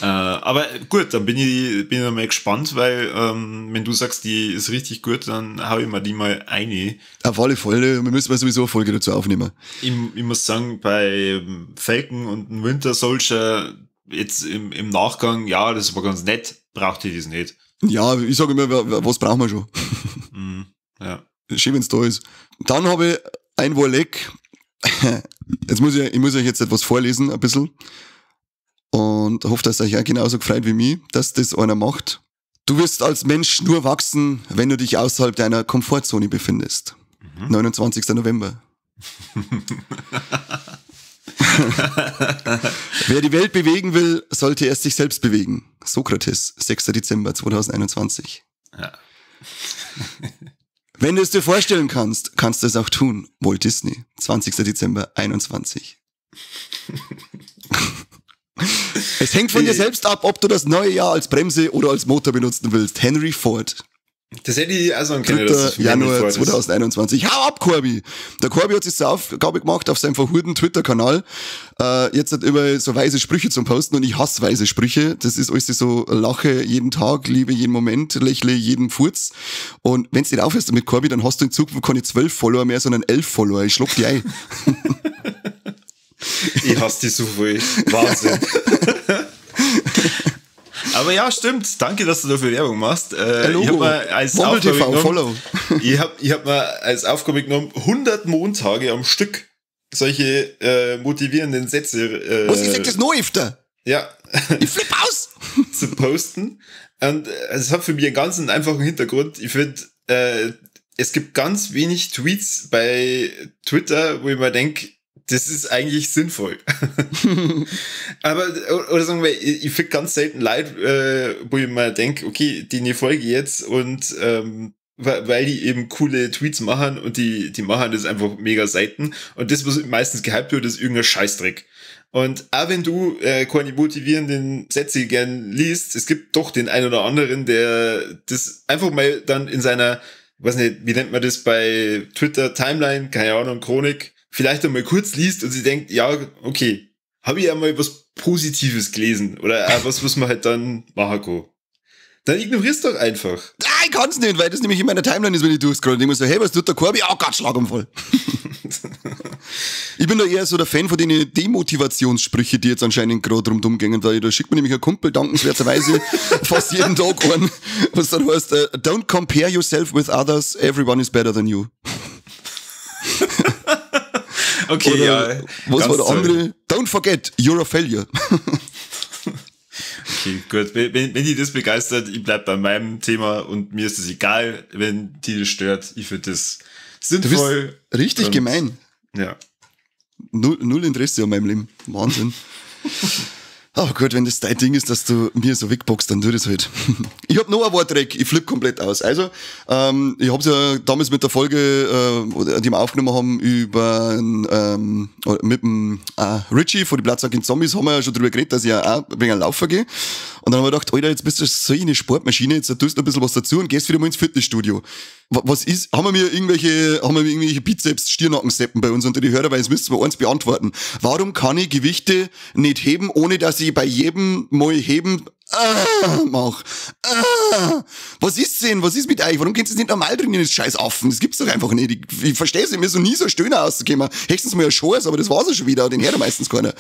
Aber gut, dann bin ich mal gespannt, weil wenn du sagst, die ist richtig gut, dann hau ich mir die mal eine. Auf alle Fälle, wir müssen sowieso eine Folge dazu aufnehmen. Ich muss sagen, bei Falcon und Winter Soldier jetzt im Nachgang, ja, das war ganz nett, brauchte ich das nicht. Ja, ich sage immer, was brauchen wir schon? Ja. Schön, wenn's da ist. Dann habe ich ein Wolleck. Ich muss euch jetzt etwas vorlesen, ein bisschen. Und hoffe, dass euch auch genauso gefreut wie mich, dass das einer macht. Du wirst als Mensch nur wachsen, wenn du dich außerhalb deiner Komfortzone befindest. 29. November. Wer die Welt bewegen will, sollte erst sich selbst bewegen. Sokrates, 6. Dezember 2021. Ja. Wenn du es dir vorstellen kannst, kannst du es auch tun. Walt Disney, 20. Dezember 21. Es hängt von dir selbst ab, ob du das neue Jahr als Bremse oder als Motor benutzen willst. Henry Ford. Das hätte ich auch sagen können. 3. Januar 2021. Hau ab, Corby! Der Corby hat sich zur Aufgabe gemacht auf seinem verhurten Twitter-Kanal, jetzt hat über so weise Sprüche zum Posten, und ich hasse weise Sprüche. Das ist alles so, lache jeden Tag, liebe jeden Moment, lächle jeden Furz. Und wenn's nicht aufhörst mit Corby, dann hast du in Zukunft keine 12 Follower mehr, sondern 11 Follower. Ich schluck die ein. Ich hasse die so viel. Wahnsinn. Aber ja, stimmt. Danke, dass du dafür Werbung machst. Ich habe mir als Aufgabe genommen, ich hab mir als Aufgabe genommen, 100 Montage am Stück solche motivierenden Sätze. Was, ich sag das noch öfter? Ja. Ich flipp aus! Zu posten. Und es hat für mich einen ganz einfachen Hintergrund. Ich finde, es gibt ganz wenig Tweets bei Twitter, wo ich mir denke, das ist eigentlich sinnvoll. Aber, oder sagen wir, ich finde ganz selten Leute, wo ich mir denke, okay, denen folge ich jetzt und weil die eben coole Tweets machen und die machen das einfach mega selten. Und das, was meistens gehypt wird, ist irgendein Scheißdreck. Und auch wenn du keine motivierenden Sätze gern liest, es gibt doch den einen oder anderen, der das einfach mal dann in seiner, weiß nicht, wie nennt man das bei Twitter, Timeline, keine Ahnung, Chronik, vielleicht einmal kurz liest und sie denkt, ja, okay, habe ich einmal was Positives gelesen oder auch was man halt dann machen kann. Dann ignorierst doch einfach. Nein, ich kann's nicht, weil das nämlich in meiner Timeline ist, wenn ich durchscrolle. Und ich muss so, hey, was tut der Corby? Oh Gott, Schlaganfall. Ich bin da eher so der Fan von den Demotivationssprüche, die jetzt anscheinend gerade rumgehen, weil da schickt mir nämlich ein Kumpel dankenswerterweise fast jeden Tag an, was dann heißt, don't compare yourself with others, everyone is better than you. Okay, oder ja. Was war der andere? Don't forget, you're a failure. Okay, gut. Wenn die das begeistert, ich bleib bei meinem Thema und mir ist es egal, wenn die das stört. Ich finde das sinnvoll. Du bist richtig gemein. Ja. Null Interesse an meinem Leben. Wahnsinn. Oh Gott, wenn das dein Ding ist, dass du mir so wegboxst, dann tu das halt. Ich hab noch ein Wortreck, ich flipp komplett aus. Also, ich hab's ja damals mit der Folge, die wir aufgenommen haben, mit dem Richie von die Platzsack Zombies, haben wir ja schon drüber geredet, dass ich ja auch ein wenig laufen gehe. Und dann haben wir gedacht, Alter, jetzt bist du so eine Sportmaschine, jetzt tust du ein bisschen was dazu und gehst wieder mal ins Fitnessstudio. Was ist, haben wir irgendwelche Bizeps, Stirnackenseppen bei uns unter die Hörer, weil jetzt müsst ihr mir eins beantworten. Warum kann ich Gewichte nicht heben, ohne dass ich bei jedem Mal heben, mach? Was ist denn? Was ist mit euch? Warum geht's nicht normal drin in das scheiß Affen? Das gibt's doch einfach nicht. Ich versteh's nicht, mir ist noch nie so ein Stöhner ausgekommen. Höchstens mal ein Schoß, aber das war's ja schon wieder, den hört ja meistens keiner.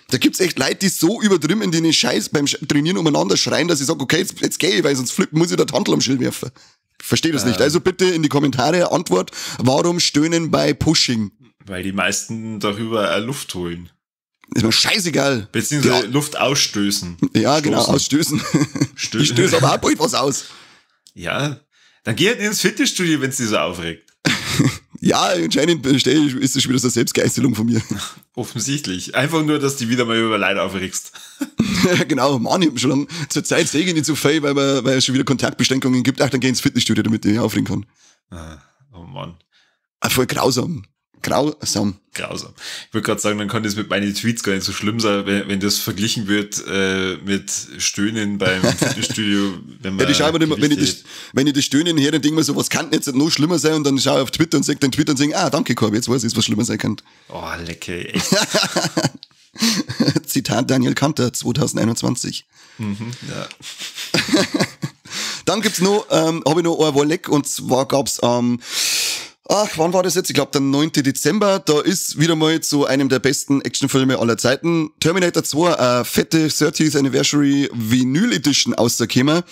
Da gibt's echt Leute, die so übertrieben in den Scheiß beim Trainieren umeinander schreien, dass ich sage, okay, jetzt geh ich, weil sonst muss ich da die Handel am Schild werfen. Verstehe das nicht. Also bitte in die Kommentare Antwort, warum stöhnen bei Pushing? Weil die meisten darüber Luft holen. Ist mir scheißegal. Beziehungsweise Luft ausstößen. Ja, genau, ausstößen. Ich stöße aber auch bald was aus. Ja, dann geh halt ins Fitnessstudio, wenn es dich so aufregt. Ja, anscheinend ist das schon wieder so eine Selbstgeißelung von mir. Offensichtlich. Einfach nur, dass du wieder mal über Leute aufregst. Genau, Mann, ich hab schon lange, zur Zeit sehe ich nicht so viel, weil es schon wieder Kontaktbeschränkungen gibt. Ach, dann geh ins Fitnessstudio, damit ich mich aufregen kann. Oh Mann. Voll grausam. Grausam. Ich würde gerade sagen, dann kann das mit meinen Tweets gar nicht so schlimm sein, wenn das verglichen wird mit Stöhnen beim Fitnessstudio. Wenn ich das Stöhnen her, dann denke ich mir so, was kann jetzt noch schlimmer sein? Und dann schaue ich auf Twitter und sage den Twitter und sage, danke Corby, jetzt weiß ich, was schlimmer sein kann. Oh, lecker, echt. Zitat Daniel Kanter, 2021. Ja. Dann gibt's noch, habe ich noch ein Wolleck, und zwar gab's wann war das jetzt? Ich glaube, der 9. Dezember. Da ist wieder mal zu einem der besten Actionfilme aller Zeiten. Terminator 2, fette 30th Anniversary Vinyl Edition ausgekommen.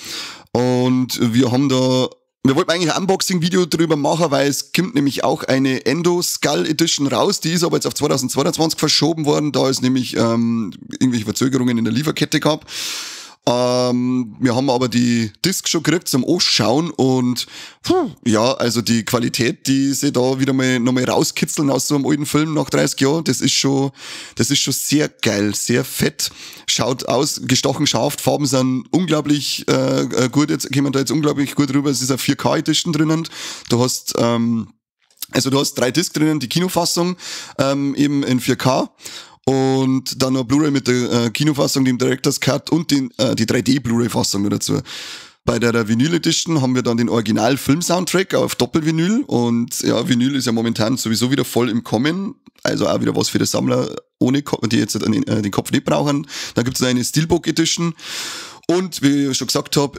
Und wir wollten eigentlich ein Unboxing-Video drüber machen, weil es kommt nämlich auch eine Endo Skull Edition raus. Die ist aber jetzt auf 2022 verschoben worden, da es nämlich irgendwelche Verzögerungen in der Lieferkette gab. Wir haben aber die Disc schon gekriegt zum Anschauen und ja, also die Qualität, die sie da wieder nochmal rauskitzeln aus so einem alten Film nach 30 Jahren, das ist schon sehr geil, sehr fett, schaut aus, gestochen scharf, Farben sind unglaublich gut, jetzt kommen da jetzt unglaublich gut rüber, es ist eine 4K Edition drinnen, du hast 3 Discs drinnen, die Kinofassung eben in 4K. Und dann noch Blu-ray mit der Kinofassung, dem Director's Cut und die 3D-Blu-ray-Fassung noch dazu. Bei der Vinyl Edition haben wir dann den Original-Film-Soundtrack auf Doppelvinyl. Und ja, Vinyl ist ja momentan sowieso wieder voll im Kommen. Also auch wieder was für die Sammler, die jetzt den Kopf nicht brauchen. Dann gibt's noch eine Steelbook Edition. Und wie ich schon gesagt habe,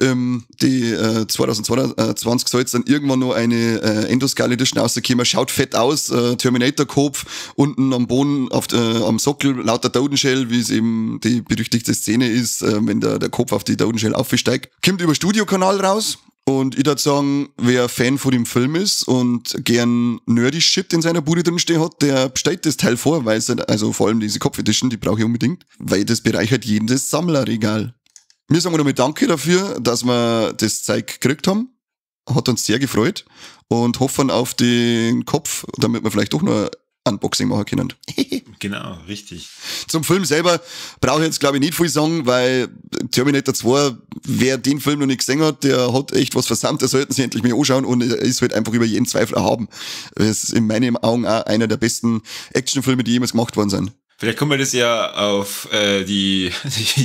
die 2022 soll jetzt dann irgendwann noch eine Endoscale Edition rauskommen. Schaut fett aus, Terminator-Kopf, unten am Boden, am Sockel, lauter Totenshell, wie es eben die berüchtigte Szene ist, wenn der Kopf auf die Totenshell aufsteigt. Kommt über Studiokanal raus. Und ich würde sagen, wer Fan von dem Film ist und gern nerdy Shit in seiner Bude drinstehen hat, der bestellt das Teil vor, weil es also vor allem diese Kopf-Edition, die brauche ich unbedingt, weil das bereichert jedes Sammlerregal. Wir sagen nochmal Danke dafür, dass wir das Zeug gekriegt haben. Hat uns sehr gefreut und hoffen auf den Kopf, damit wir vielleicht doch noch ein Unboxing machen können. Genau, richtig. Zum Film selber brauche ich jetzt, glaube ich, nicht viel sagen, weil Terminator 2, wer den Film noch nicht gesehen hat, der hat echt was versandt, der sollten sich endlich mal anschauen und er ist halt einfach über jeden Zweifel erhaben. Es ist in meinen Augen auch einer der besten Actionfilme, die jemals gemacht worden sind. Vielleicht können wir das ja auf die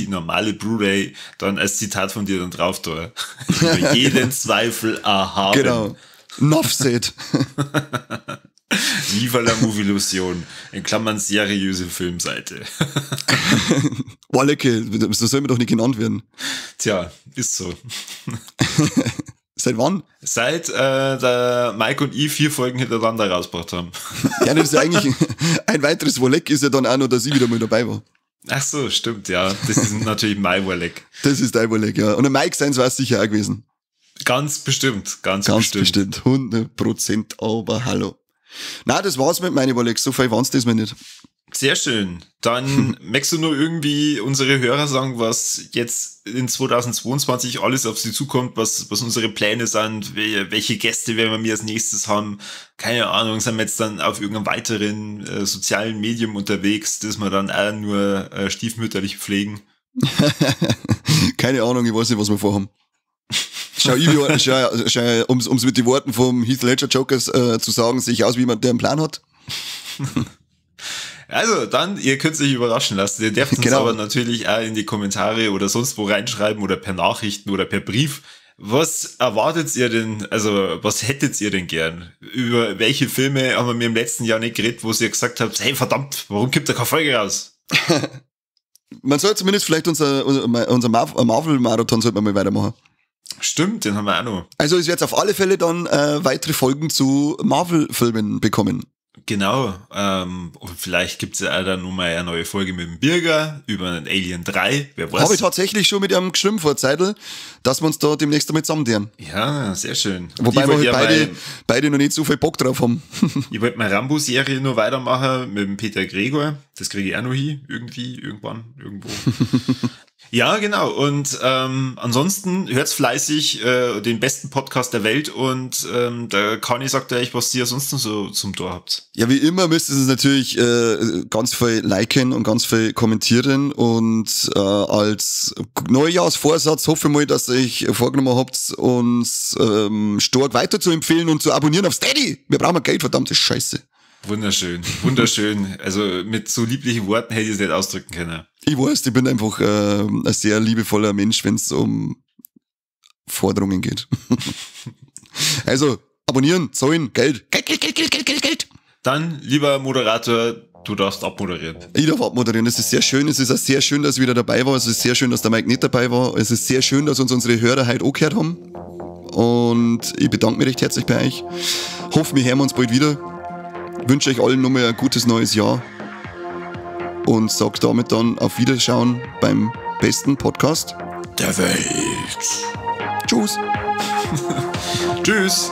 normale Blu-ray dann als Zitat von dir dann drauf tun. Über jeden Zweifel erhaben. Genau. Nuff said. Viva la Movie-Illusion. In Klammern seriöse Filmseite. Wallecke, so soll man doch nicht genannt werden. Tja, ist so. Seit wann? Seit der Mike und ich 4 Folgen hintereinander rausgebracht haben. Ja, das ist ja eigentlich ein weiteres Wolleck ist ja dann auch noch, dass ich wieder mal dabei war. Ach so, stimmt, ja. Das ist natürlich mein Wolleck. Das ist dein Wolleck, ja. Und der Mike seins war es sicher auch gewesen. Ganz bestimmt. 100%, aber hallo. Na, das war's mit meinen Wollecks. So viel waren's das mir nicht. Sehr schön. Dann möchtest du nur irgendwie unsere Hörer sagen, was jetzt in 2022 alles auf sie zukommt, was unsere Pläne sind, welche Gäste werden wir als nächstes haben? Keine Ahnung, sind wir jetzt dann auf irgendeinem weiteren sozialen Medium unterwegs, das wir dann auch nur stiefmütterlich pflegen? Keine Ahnung, ich weiß nicht, was wir vorhaben. Schau, um's mit den Worten vom Heath Ledger Jokers zu sagen, sehe ich aus wie jemand, der einen Plan hat. Also dann, ihr könnt euch überraschen lassen. Ihr dürft uns aber natürlich auch in die Kommentare oder sonst wo reinschreiben oder per Nachrichten oder per Brief. Was erwartet ihr denn, also was hättet ihr denn gern? Über welche Filme haben wir im letzten Jahr nicht geredet, wo ihr gesagt habt, hey verdammt, warum gibt da keine Folge raus? Man soll zumindest vielleicht unser Marvel-Marathon sollte man mal weitermachen. Stimmt, den haben wir auch noch. Also es wird jetzt auf alle Fälle dann weitere Folgen zu Marvel-Filmen bekommen. Genau, und vielleicht gibt's ja auch dann nochmal eine neue Folge mit dem Birger über einen Alien 3, wer weiß. Habe ich tatsächlich schon mit ihm geschrieben vor Zeitl, dass wir uns da demnächst damit zusammen. Ja, sehr schön. Wobei wir halt beide noch nicht so viel Bock drauf haben. Ich wollte meine Rambo-Serie nur weitermachen mit dem Peter Gregor, das kriege ich auch noch hin, irgendwie, irgendwann, irgendwo. Ja, genau. Und ansonsten hört's fleißig den besten Podcast der Welt und der Kani sagt euch, was ihr sonst noch so zum Tor habt. Ja, wie immer müsst ihr es natürlich ganz viel liken und ganz viel kommentieren und als Neujahrsvorsatz hoffe ich mal, dass ihr euch vorgenommen habt, uns stark weiter zu empfehlen und zu abonnieren auf Steady. Wir brauchen Geld, verdammte Scheiße. Wunderschön, wunderschön. Also mit so lieblichen Worten hätte ich es nicht ausdrücken können. Ich weiß, ich bin einfach ein sehr liebevoller Mensch, wenn es um Forderungen geht. Also, abonnieren, zahlen, Geld. Geld. Dann, lieber Moderator, du darfst abmoderieren. Ich darf abmoderieren. Es ist sehr schön. Es ist auch sehr schön, dass ich wieder dabei war. Es ist sehr schön, dass der Mike nicht dabei war. Es ist sehr schön, dass uns unsere Hörer heute auch gehört haben. Und ich bedanke mich recht herzlich bei euch. Hoffe, wir hören uns bald wieder. Wünsche euch allen nochmal ein gutes neues Jahr und sag damit dann auf Wiederschauen beim besten Podcast der Welt. Tschüss. Tschüss.